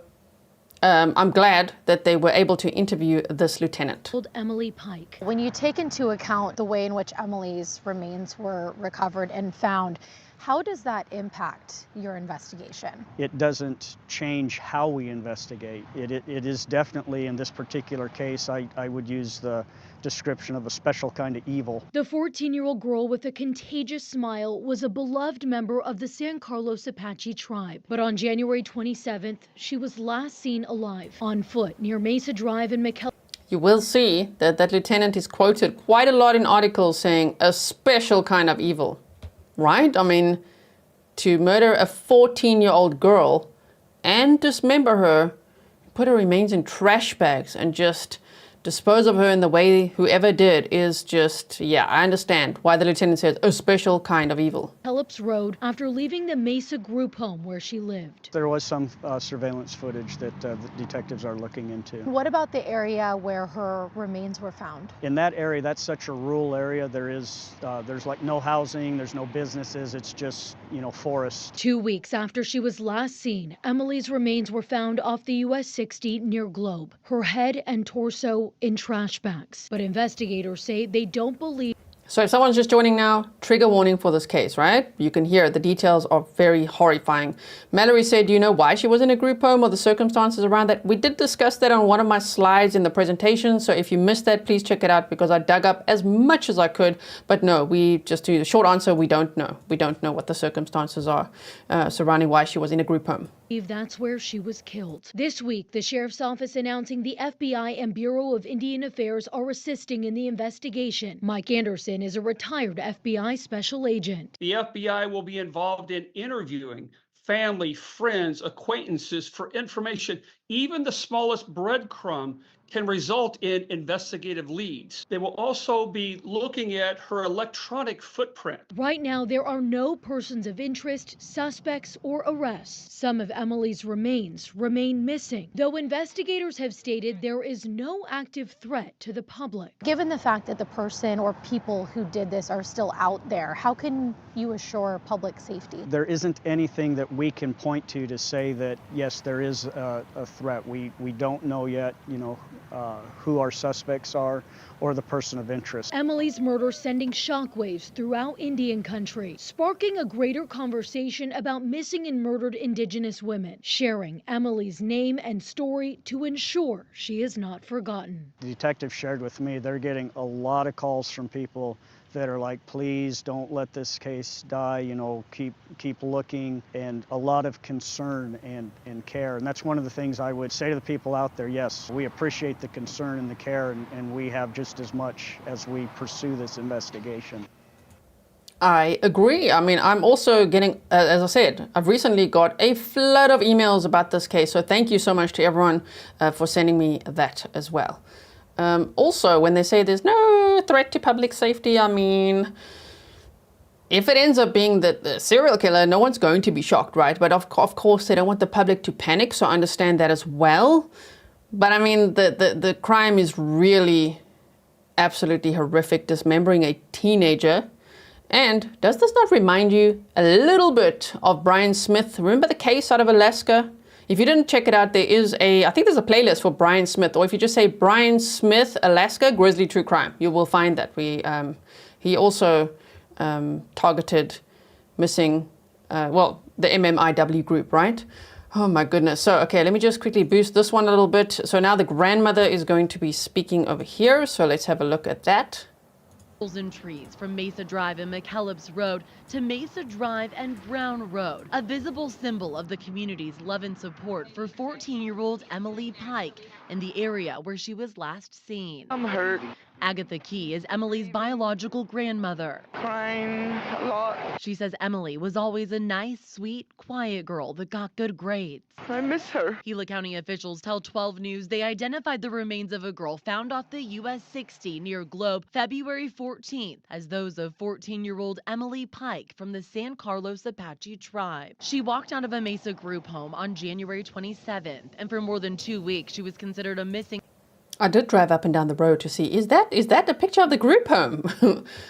I'm glad that they were able to interview this lieutenant. Emily Pike. When you take into account the way in which Emily's remains were recovered and found, how does that impact your investigation? It doesn't change how we investigate. It is definitely, in this particular case, I would use the description of a special kind of evil. The 14-year-old girl with a contagious smile was a beloved member of the San Carlos Apache Tribe. But on January 27th, she was last seen alive on foot near Mesa Drive in McKellar. You will see that that lieutenant is quoted quite a lot in articles saying a special kind of evil, right? I mean, to murder a 14-year-old girl and dismember her, put her remains in trash bags and just dispose of her in the way whoever did is just, yeah, I understand why the lieutenant says a special kind of evil. Phillips Road after leaving the Mesa group home where she lived. There was some surveillance footage that the detectives are looking into. What about the area where her remains were found? In that area, that's such a rural area. There's like no housing, there's no businesses, it's just, forests. 2 weeks after she was last seen, Emily's remains were found off the US 60 near Globe, her head and torso in trash bags. But investigators say they don't believe. So if someone's just joining now, trigger warning for this case, right? You can hear the details are very horrifying. Mallory said, do you know why she was in a group home or the circumstances around that? We did discuss that on one of my slides in the presentation. So if you missed that, please check it out because I dug up as much as I could. But no, we just do the short answer. We don't know. We don't know what the circumstances are surrounding why she was in a group home. That's where she was killed. This week, the Sheriff's Office announcing the FBI and Bureau of Indian Affairs are assisting in the investigation. Mike Anderson is a retired FBI special agent. The FBI will be involved in interviewing family, friends, acquaintances for information. Even the smallest breadcrumb can result in investigative leads. They will also be looking at her electronic footprint. Right now, there are no persons of interest, suspects, or arrests. Some of Emily's remains remain missing, though investigators have stated there is no active threat to the public. Given the fact that the person or people who did this are still out there, how can you assure public safety? There isn't anything that we can point to say that, yes, there is a threat. We don't know yet, who our suspects are or the person of interest. Emily's murder sending shockwaves throughout Indian country, sparking a greater conversation about missing and murdered Indigenous women, sharing Emily's name and story to ensure she is not forgotten. The detective shared with me they're getting a lot of calls from people that are like, please don't let this case die, keep looking, and a lot of concern and care. And that's one of the things I would say to the people out there. Yes, we appreciate the concern and the care, and we have just as much as we pursue this investigation. I agree. I mean, I'm also getting, as I said, I've recently got a flood of emails about this case. So thank you so much to everyone for sending me that as well. Also, when they say there's no threat to public safety, I mean, if it ends up being the serial killer, no one's going to be shocked, right? But of course, they don't want the public to panic, so I understand that as well. But I mean, the crime is really absolutely horrific, dismembering a teenager. And does this not remind you a little bit of Brian Smith? Remember the case out of Alaska? If you didn't check it out, there is I think there's a playlist for Brian Smith, or if you just say Brian Smith, Alaska, Grizzly True Crime, you will find that. He also targeted missing, the MMIW group, right? Oh my goodness. So, okay, let me just quickly boost this one a little bit. So now the grandmother is going to be speaking over here. So let's have a look at that. And trees from Mesa Drive and McKellips Road to Mesa Drive and Brown Road, a visible symbol of the community's love and support for 14-year-old Emily Pike in the area where she was last seen. I'm hurt. Agatha Key is Emily's biological grandmother. Crying a lot. She says Emily was always a nice, sweet, quiet girl that got good grades. I miss her. Gila County officials tell 12 News they identified the remains of a girl found off the US 60 near Globe February 14th as those of 14-year-old Emily Pike from the San Carlos Apache Tribe. She walked out of a Mesa group home on January 27th, and for more than 2 weeks she was considered a missing. I did drive up and down the road to see, is that a picture of the group home?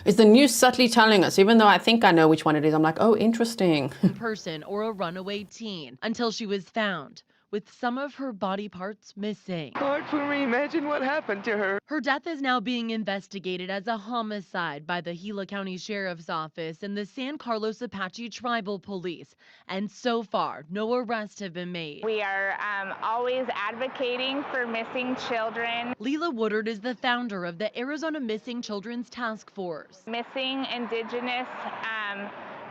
Is the news subtly telling us? Even though I think I know which one it is, I'm like, oh, interesting. Person or a runaway teen until she was found with some of her body parts missing. Hard for me, imagine what happened to her. Her death is now being investigated as a homicide by the Gila County Sheriff's Office and the San Carlos Apache Tribal Police. And so far, no arrests have been made. We are always advocating for missing children. Leila Woodard is the founder of the Arizona Missing Children's Task Force. Missing Indigenous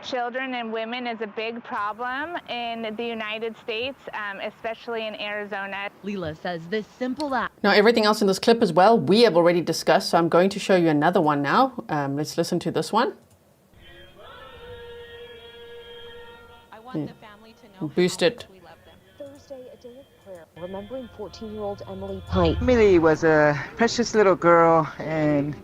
children and women is a big problem in the United States, especially in Arizona. Leila says this simple act. Now, everything else in this clip as well, we have already discussed, so I'm going to show you another one now. Let's listen to this one. I want the family to know Boost it. we love them. Thursday, a day of prayer, remembering 14-year-old Emily Pike. Emily was a precious little girl, and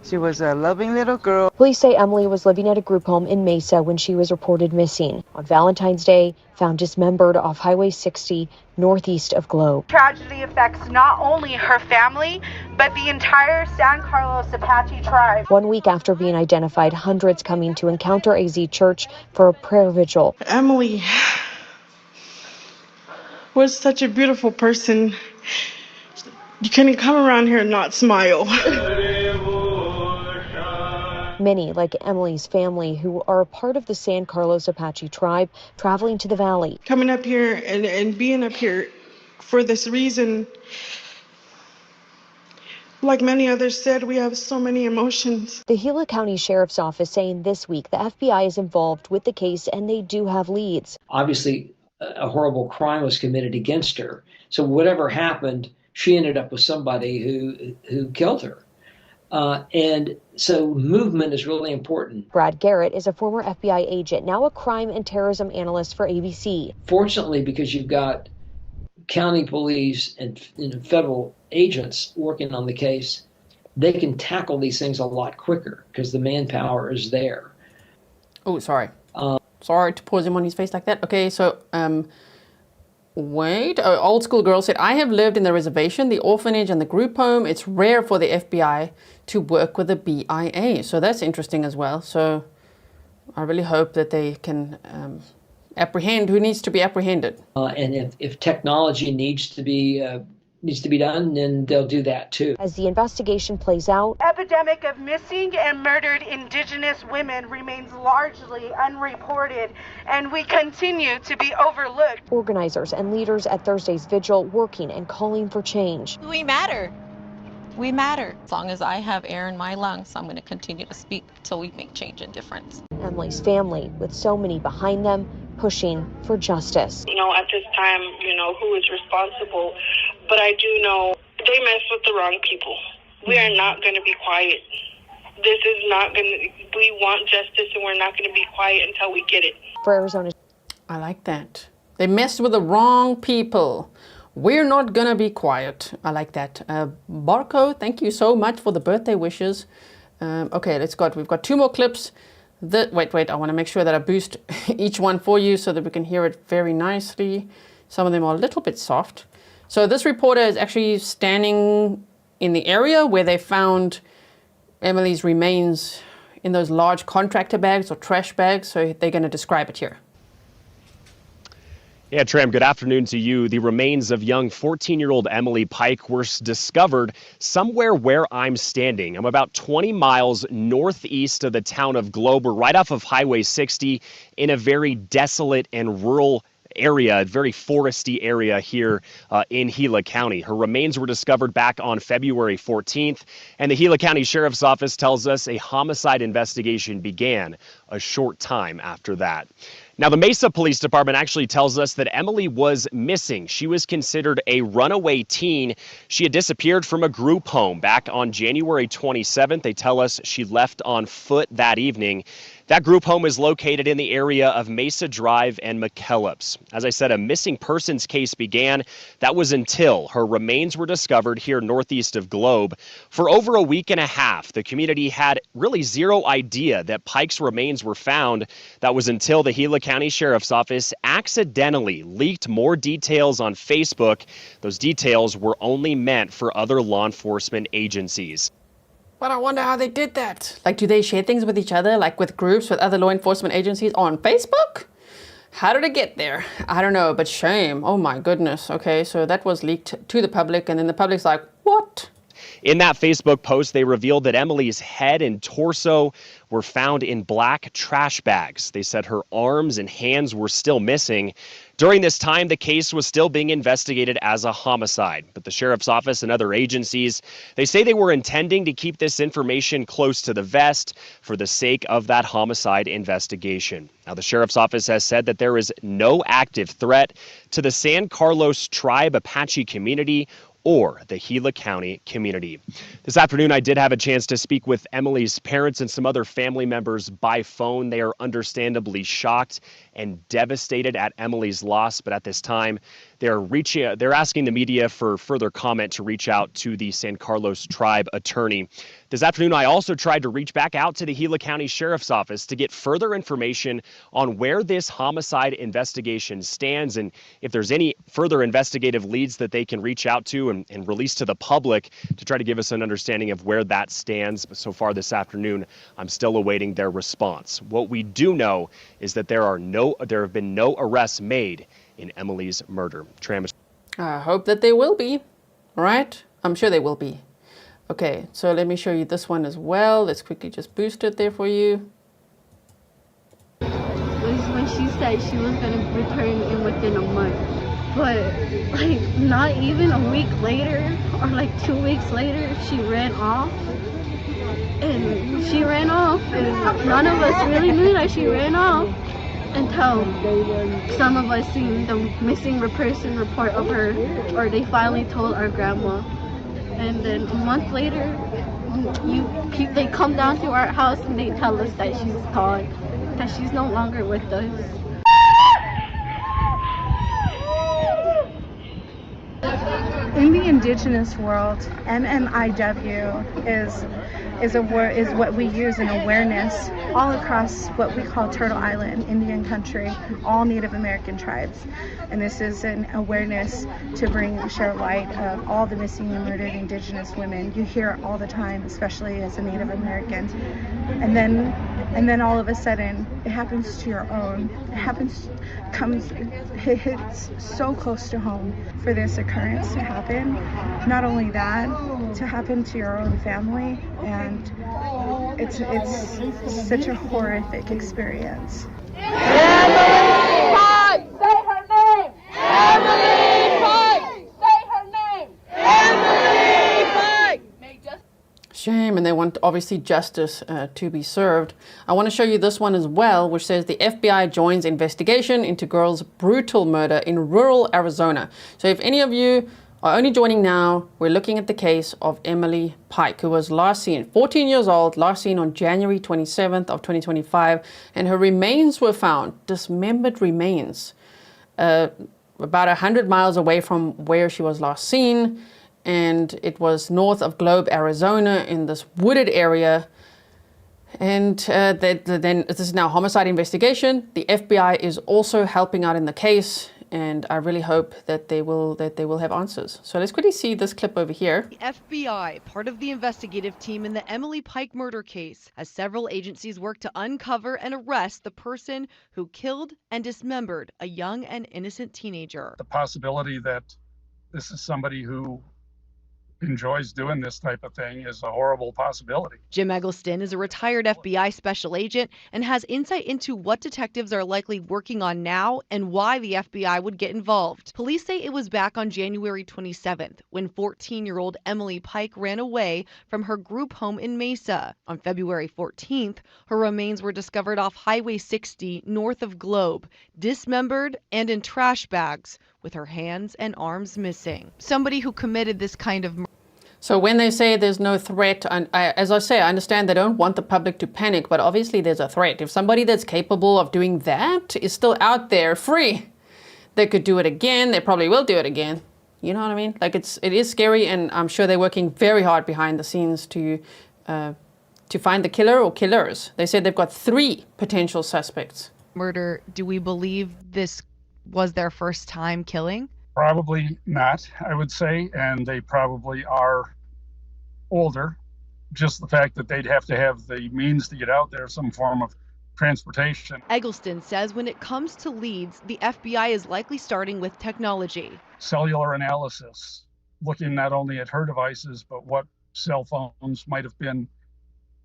she was a loving little girl. Police say Emily was living at a group home in Mesa when she was reported missing. On Valentine's Day, found dismembered off Highway 60, northeast of Globe. Tragedy affects not only her family, but the entire San Carlos Apache Tribe. 1 week after being identified, hundreds coming to Encounter AZ Church for a prayer vigil. Emily was such a beautiful person. You couldn't come around here and not smile. Many, like Emily's family, who are a part of the San Carlos Apache Tribe, traveling to the valley. Coming up here and being up here for this reason, like many others said, we have so many emotions. The Gila County Sheriff's Office saying this week the FBI is involved with the case and they do have leads. Obviously, a horrible crime was committed against her. So whatever happened, she ended up with somebody who killed her. And so movement is really important. Brad Garrett is a former FBI agent, now a crime and terrorism analyst for ABC. Fortunately, because you've got county police and federal agents working on the case, they can tackle these things a lot quicker because the manpower is there. Oh, sorry. Sorry to pause him on his face like that. Okay, so wait. Oh, old school girl said, I have lived in the reservation, the orphanage, and the group home. It's rare for the FBI to work with the BIA. So that's interesting as well. So I really hope that they can apprehend who needs to be apprehended. And if technology needs to be done, then they'll do that too. As the investigation plays out, Epidemic of missing and murdered Indigenous women remains largely unreported, and we continue to be overlooked. organizers and leaders at Thursday's vigil working and calling for change. We matter. We matter. As long as I have air in my lungs, I'm going to continue to speak until we make change and difference. Emily's family, with so many behind them, pushing for justice. At this time, who is responsible, but I do know they mess with the wrong people. We are not going to be quiet. This is not going to, we want justice and we're not going to be quiet until we get it. For Arizona. I like that. They messed with the wrong people. We're not going to be quiet. I like that. Barco, thank you so much for the birthday wishes. Okay, we've got 2 more clips. Wait, I want to make sure that I boost each one for you so that we can hear it very nicely. Some of them are a little bit soft. So this reporter is actually standing in the area where they found Emily's remains in those large contractor bags or trash bags. So they're going to describe it here. Yeah, Tram, good afternoon to you. The remains of young 14-year-old Emily Pike were discovered somewhere where I'm standing. I'm about 20 miles northeast of the town of Globe. We're right off of Highway 60 in a very desolate and rural area, a very foresty area here in Gila County. Her remains were discovered back on February 14th, and the Gila County Sheriff's Office tells us a homicide investigation began a short time after that. Now, the Mesa Police Department actually tells us that Emily was missing. She was considered a runaway teen. She had disappeared from a group home back on January 27th. They tell us she left on foot that evening. That group home is located in the area of Mesa Drive and McKellips. As I said, a missing persons case began. That was until her remains were discovered here northeast of Globe. For over a week and a half, the community had really zero idea that Pike's remains were found. That was until the Gila County Sheriff's Office accidentally leaked more details on Facebook. Those details were only meant for other law enforcement agencies. But I wonder how they did that. Like, do they share things with each other, like with groups, with other law enforcement agencies on Facebook? How did it get there? I don't know, but shame. Oh my goodness. Okay, so that was leaked to the public, and then the public's like, what? In that Facebook post, they revealed that Emily's head and torso were found in black trash bags. They said her arms and hands were still missing. During this time, the case was still being investigated as a homicide. But the sheriff's office and other agencies, they say they were intending to keep this information close to the vest for the sake of that homicide investigation. Now, the sheriff's office has said that there is no active threat to the San Carlos Tribe Apache community or the Gila County community. This afternoon, I did have a chance to speak with Emily's parents and some other family members by phone. They are understandably shocked and devastated at Emily's loss, but at this time, they're asking the media for further comment to reach out to the San Carlos Tribe attorney. This afternoon, I also tried to reach back out to the Gila County Sheriff's Office to get further information on where this homicide investigation stands and if there's any further investigative leads that they can reach out to and release to the public to try to give us an understanding of where that stands. But so far this afternoon, I'm still awaiting their response. What we do know is that there have been no arrests made in Emily's murder. I hope that they will be, right? I'm sure they will be. Okay, so let me show you this one as well. Let's quickly just boost it there for you. Was when she said she was going to return in within a month. But like not even a week later or like 2 weeks later, she ran off. And she ran off and none of us really knew that she ran off until some of us seen the missing person report of her, or they finally told our grandma. And then a month later, they come down to our house and they tell us that she's gone, that she's no longer with us. In the Indigenous world, MMIW is what we use in awareness all across what we call Turtle Island, Indian country, all Native American tribes. And this is an awareness to share light of all the missing and murdered Indigenous women. You hear it all the time, especially as a Native American. And then all of a sudden, it happens to your own. It hits so close to home for this occurrence to happen. Not only that, to happen to your own family, and it's such a horrific experience. Emily Pike! Say her name! Emily Pike! Say her name! Emily Pike! Shame, and they want obviously justice to be served. I want to show you this one as well, which says the FBI joins investigation into girl's brutal murder in rural Arizona. So if any of you are only joining now, we're looking at the case of Emily Pike, who was last seen, 14 years old, last seen on January 27th of 2025, and her remains were found, dismembered remains, about 100 miles away from where she was last seen. And it was north of Globe, Arizona, in this wooded area. And then this is now a homicide investigation. The FBI is also helping out in the case, and I really hope that they will have answers. So let's quickly see this clip over here. The FBI, part of the investigative team in the Emily Pike murder case, as several agencies work to uncover and arrest the person who killed and dismembered a young and innocent teenager. The possibility that this is somebody who enjoys doing this type of thing is a horrible possibility. Jim Eggleston is a retired FBI special agent and has insight into what detectives are likely working on now and why the FBI would get involved. Police say it was back on January 27th when 14-year-old Emily Pike ran away from her group home in Mesa. On February 14th, her remains were discovered off Highway 60 north of Globe, dismembered and in trash bags, with her hands and arms missing. Somebody who committed this kind of murder. So when they say there's no threat, and as I say, I understand they don't want the public to panic, but obviously there's a threat. If somebody that's capable of doing that is still out there free, they could do it again. They probably will do it again. You know what I mean? Like it is scary, and I'm sure they're working very hard behind the scenes to find the killer or killers. They said they've got 3 potential suspects. Murder, do we believe this was their first time killing? Probably not, I would say, and they probably are older. Just the fact that they'd have to have the means to get out there, some form of transportation. Eggleston says when it comes to leads, the FBI is likely starting with technology. Cellular analysis, looking not only at her devices, but what cell phones might have been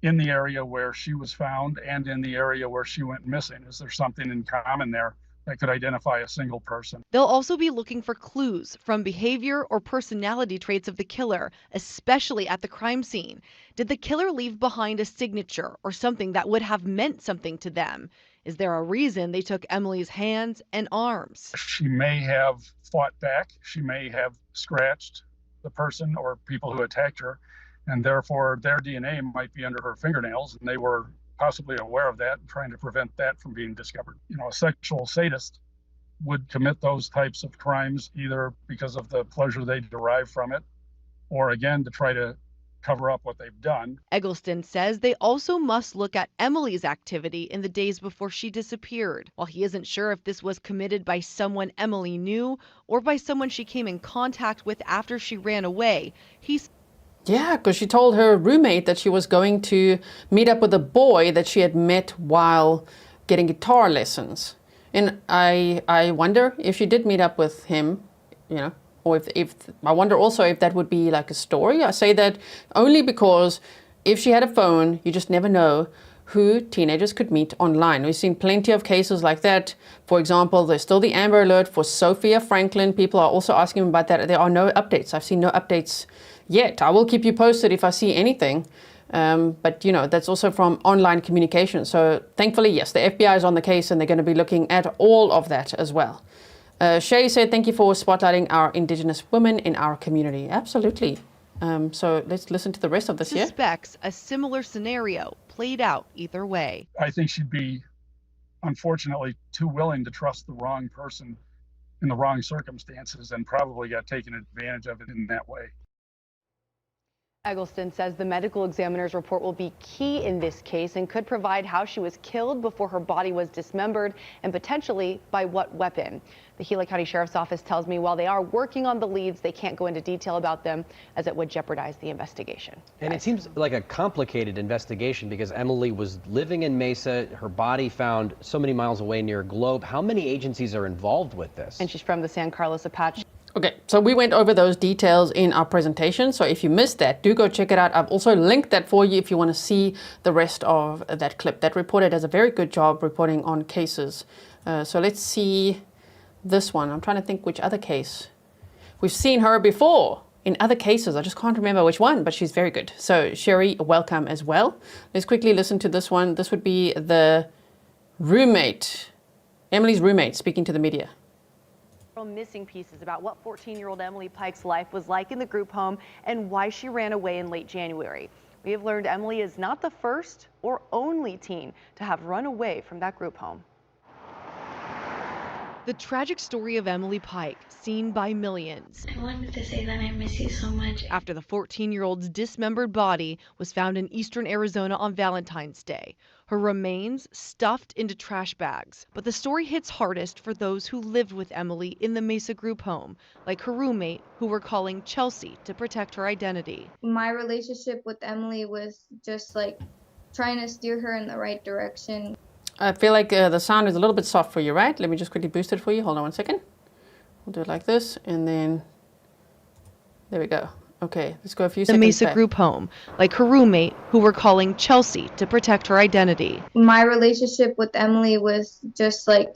in the area where she was found and in the area where she went missing. Is there something in common there that could identify a single person? They'll also be looking for clues from behavior or personality traits of the killer, especially at the crime scene. Did the killer leave behind a signature or something that would have meant something to them? Is there a reason they took Emily's hands and arms? She may have fought back. She may have scratched the person or people who attacked her, and therefore their DNA might be under her fingernails, and they were possibly aware of that and trying to prevent that from being discovered. You know, a sexual sadist would commit those types of crimes either because of the pleasure they derive from it, or again, to try to cover up what they've done. Eggleston says they also must look at Emily's activity in the days before she disappeared. While he isn't sure if this was committed by someone Emily knew or by someone she came in contact with after she ran away, he's Yeah, because she told her roommate that she was going to meet up with a boy that she had met while getting guitar lessons. And I wonder if she did meet up with him, you know, or if I wonder also if that would be like a story. I say that only because if she had a phone, you just never know who teenagers could meet online. We've seen plenty of cases like that. For example, there's still the Amber Alert for Sophia Franklin. People are also asking about that. There are no updates. I've seen no updates yet. I will keep you posted if I see anything. But, you know, that's also from online communication. So thankfully, yes, the FBI is on the case and they're going to be looking at all of that as well. Shay said, thank you for spotlighting our Indigenous women in our community. Absolutely. So let's listen to the rest of this here. Suspects a similar scenario played out either way. I think she'd be, unfortunately, too willing to trust the wrong person in the wrong circumstances and probably got taken advantage of it in that way. Eggleston says the medical examiner's report will be key in this case and could provide how she was killed before her body was dismembered and potentially by what weapon. The Gila County Sheriff's Office tells me while they are working on the leads, they can't go into detail about them as it would jeopardize the investigation. And it seems like a complicated investigation because Emily was living in Mesa, her body found so many miles away near Globe. How many agencies are involved with this? And she's from the San Carlos Apache. Okay, so we went over those details in our presentation. So if you missed that, do go check it out. I've also linked that for you if you want to see the rest of that clip. That reporter does a very good job reporting on cases. So let's see this one. I'm trying to think which other case. We've seen her before in other cases. I just can't remember which one, but she's very good. So Sherry, welcome as well. Let's quickly listen to this one. This would be the roommate, Emily's roommate, speaking to the media. Missing pieces about what 14-year-old Emily Pike's life was like in the group home and why she ran away in late January. We have learned Emily is not the first or only teen to have run away from that group home. The tragic story of Emily Pike, seen by millions. I wanted to say that I miss you so much. After the 14-year-old's dismembered body was found in eastern Arizona on Valentine's Day. Her remains stuffed into trash bags. But the story hits hardest for those who lived with Emily in the Mesa group home, like her roommate, who we're calling Chelsea to protect her identity. My relationship with Emily was just like trying to steer her in the right direction. I feel like the sound is a little bit soft for you, right? Let me just quickly boost it for you. Hold on one second. We'll do it like this, and then there we go. Okay, let's go a few The seconds Mesa back. group home, like her roommate, who we're calling Chelsea to protect her identity. My relationship with Emily was just like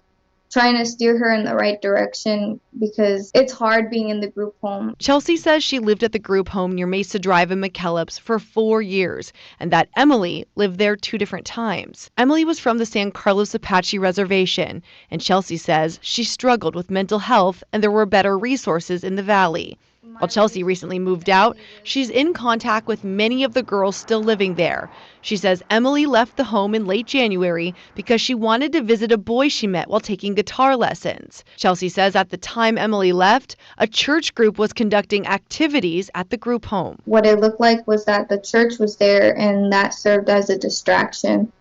trying to steer her in the right direction because it's hard being in the group home. Chelsea says she lived at the group home near Mesa Drive in McKellips for 4 years, and that Emily lived there 2 different times. Emily was from the San Carlos Apache Reservation, and Chelsea says she struggled with mental health and there were better resources in the valley. While Chelsea recently moved out, she's in contact with many of the girls still living there. She says Emily left the home in late January because she wanted to visit a boy she met while taking guitar lessons. Chelsea says at the time Emily left, a church group was conducting activities at the group home. What it looked like was that the church was there, and that served as a distraction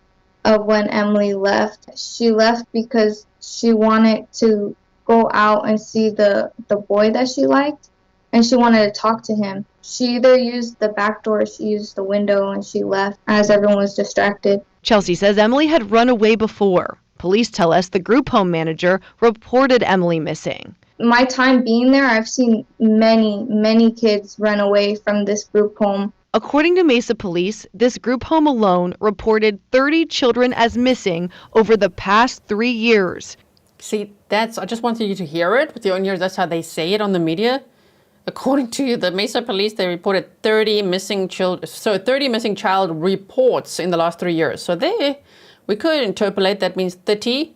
of when Emily left. She left because she wanted to go out and see the boy that she liked, and she wanted to talk to him. She either used the back door or she used the window, and she left as everyone was distracted. Chelsea says Emily had run away before. Police tell us the group home manager reported Emily missing. My time being there, I've seen many kids run away from this group home. According to Mesa Police, this group home alone reported 30 children as missing over the past 3 years. See, I just wanted you to hear it with your own ears. That's how they say it on the media. According to the Mesa Police, they reported 30 missing children. So 30 missing child reports in the last 3 years. So there, we could interpolate that means 30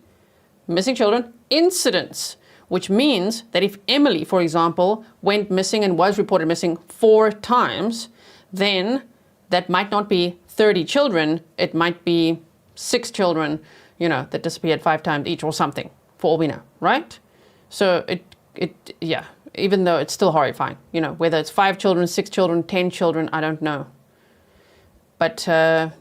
missing children incidents, which means that if Emily, for example, went missing and was reported missing 4 times, then that might not be 30 children. It might be 6 children, that disappeared 5 times each or something, for all we know, right? So yeah. Even though it's still horrifying, whether it's 5 children, 6 children, 10 children, I don't know. But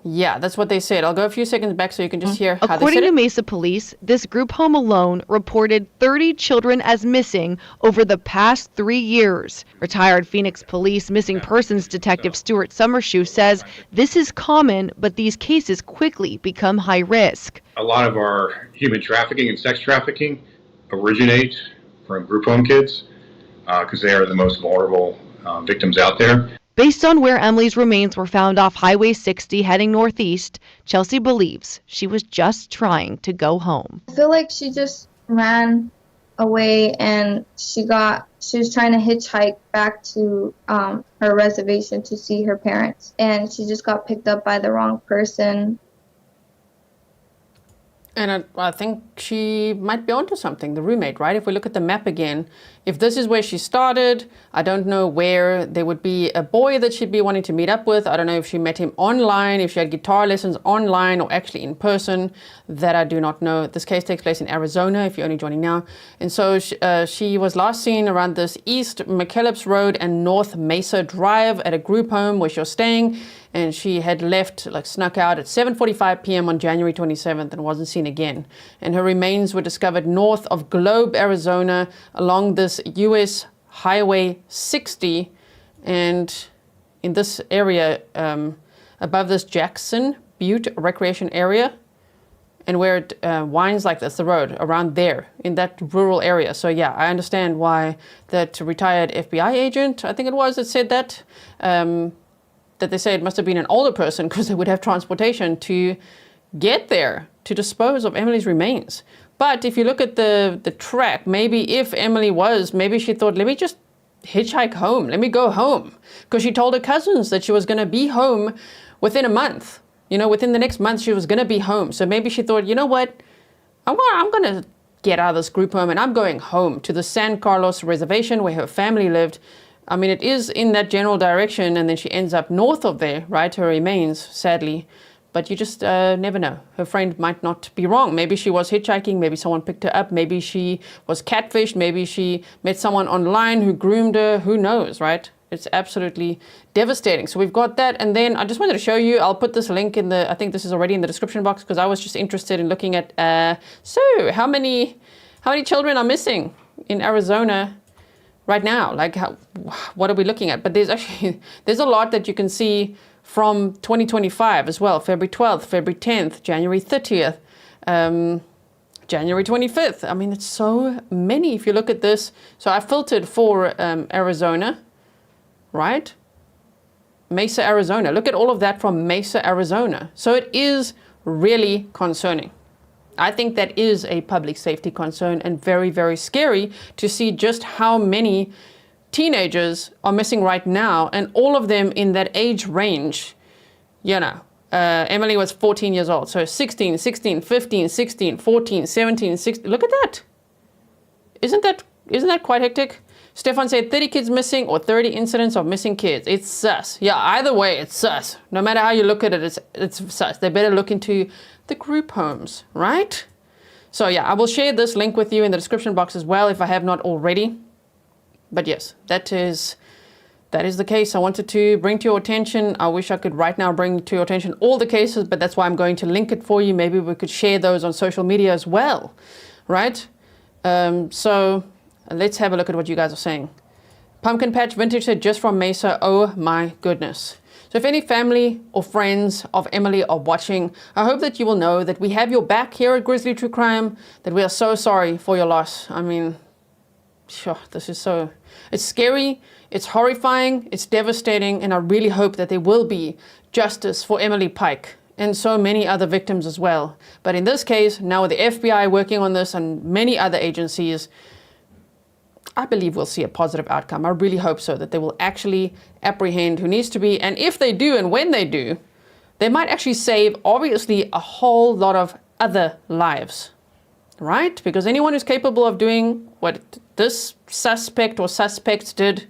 yeah, that's what they said. I'll go a few seconds back so you can just hear how they said it. According to Mesa Police, this group home alone reported 30 children as missing over the past 3 years. Retired Phoenix Police Missing Persons Detective Stuart Summershoe says this is common, but these cases quickly become high risk. A lot of our human trafficking and sex trafficking originate from group home kids, because they are the most vulnerable victims out there. Based on where Emily's remains were found off Highway 60 heading northeast, Chelsea believes she was just trying to go home. I feel like she just ran away and she was trying to hitchhike back to her reservation to see her parents, and she just got picked up by the wrong person. And I think she might be onto something, the roommate, right? If we look at the map again, if this is where she started, I don't know where there would be a boy that she'd be wanting to meet up with. I don't know if she met him online, if she had guitar lessons online or actually in person. That I do not know. This case takes place in Arizona, if you're only joining now. And so she was last seen around this East McKellips Road and North Mesa Drive at a group home where she was staying. And she had left, snuck out at 7:45 p.m. on January 27th and wasn't seen again. And her remains were discovered north of Globe, Arizona, along this U.S. Highway 60. And in this area, above this Jackson Butte Recreation Area, and where it winds like this, the road, around there, in that rural area. So yeah, I understand why that retired FBI agent, I think it was, that said that, that they say it must have been an older person because they would have transportation to get there to dispose of Emily's remains. But if you look at the track, maybe if Emily maybe she thought, let me just hitchhike home, let me go home. Because she told her cousins that she was going to be home within a month. Within the next month, she was going to be home. So maybe she thought, you know what, I'm going to get out of this group home and I'm going home to the San Carlos Reservation where her family lived. I mean, it is in that general direction, and then she ends up north of there, right? Her remains, sadly. But you just never know. Her friend might not be wrong. Maybe she was hitchhiking. Maybe someone picked her up. Maybe she was catfished. Maybe she met someone online who groomed her. Who knows, right? It's absolutely devastating. So we've got that. And then I just wanted to show you, I'll put this link in I think this is already in the description box, because I was just interested in looking at, so how many children are missing in Arizona right now? What are we looking at? But there's a lot that you can see from 2025 as well. February 12th, February 10th, January 30th, January 25th. I mean, it's so many if you look at this. So I filtered for Arizona. right? Mesa, Arizona. Look at all of that from Mesa, Arizona. So it is really concerning. I think that is a public safety concern and very, very scary to see just how many teenagers are missing right now, and all of them in that age range. You know, Emily was 14 years old, so 16, 16, 15, 16, 14, 17, 16. Look at that. Isn't that quite hectic? Stefan said 30 kids missing or 30 incidents of missing kids. It's sus. Yeah, either way, it's sus. No matter how you look at it, it's sus. They better look into the group homes, right? So yeah, I will share this link with you in the description box as well if I have not already. But yes, that is the case I wanted to bring to your attention. I wish I could right now bring to your attention all the cases, but that's why I'm going to link it for you. Maybe we could share those on social media as well, right? So let's have a look at what you guys are saying. Pumpkin Patch Vintage said, just from Mesa, oh my goodness. So if any family or friends of Emily are watching, I hope that you will know that we have your back here at Grizzly True Crime, that we are so sorry for your loss. I mean, sure, it's scary, it's horrifying, it's devastating, and I really hope that there will be justice for Emily Pike and so many other victims as well. But in this case, now with the FBI working on this and many other agencies, I believe we'll see a positive outcome. I really hope so, that they will actually apprehend who needs to be. And if they do, and when they do, they might actually save, obviously, a whole lot of other lives, right? Because anyone who's capable of doing what this suspect or suspects did,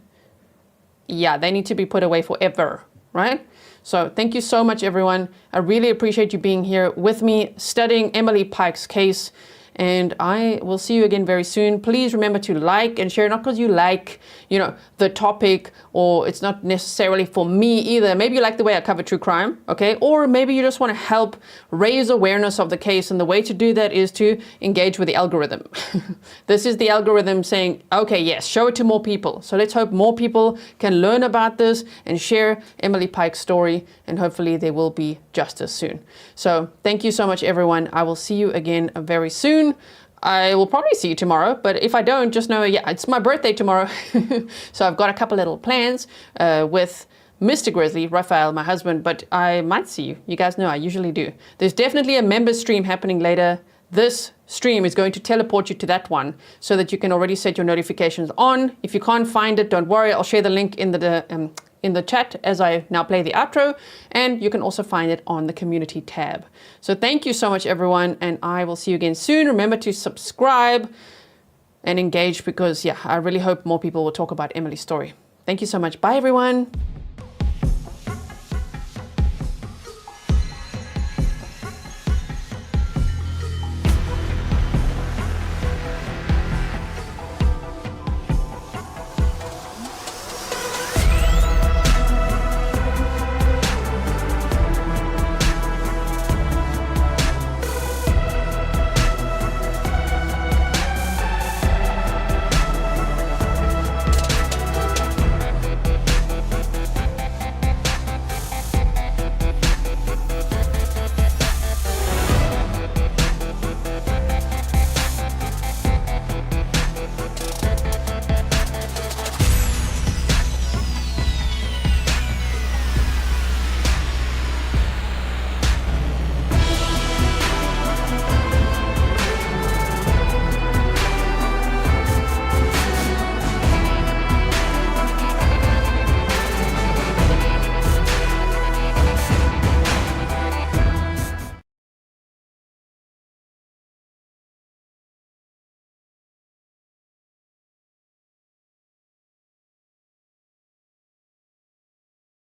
yeah, they need to be put away forever, right? So thank you so much, everyone. I really appreciate you being here with me, studying Emily Pike's case. And I will see you again very soon. Please remember to like and share, not because you like, you know, the topic, or it's not necessarily for me either. Maybe you like the way I cover true crime, okay? Or maybe you just want to help raise awareness of the case, and the way to do that is to engage with the algorithm. This is the algorithm saying, okay, yes, show it to more people. So let's hope more people can learn about this and share Emily Pike's story, and hopefully there will be justice soon. So thank you so much, everyone. I will see you again very soon. I will probably see you tomorrow, but if I don't, just know, yeah, it's my birthday tomorrow. So I've got a couple little plans with Mr. Grizzly, Raphael, my husband, but I might see you. You guys know I usually do. There's definitely a member stream happening later. This stream is going to teleport you to that one so that you can already set your notifications on. If you can't find it, don't worry. I'll share the link in the chat as I now play the outro, and you can also find it on the community tab. So thank you so much, everyone, and I will see you again soon. Remember to subscribe and engage, because yeah, I really hope more people will talk about Emily's story. Thank you so much. Bye, everyone.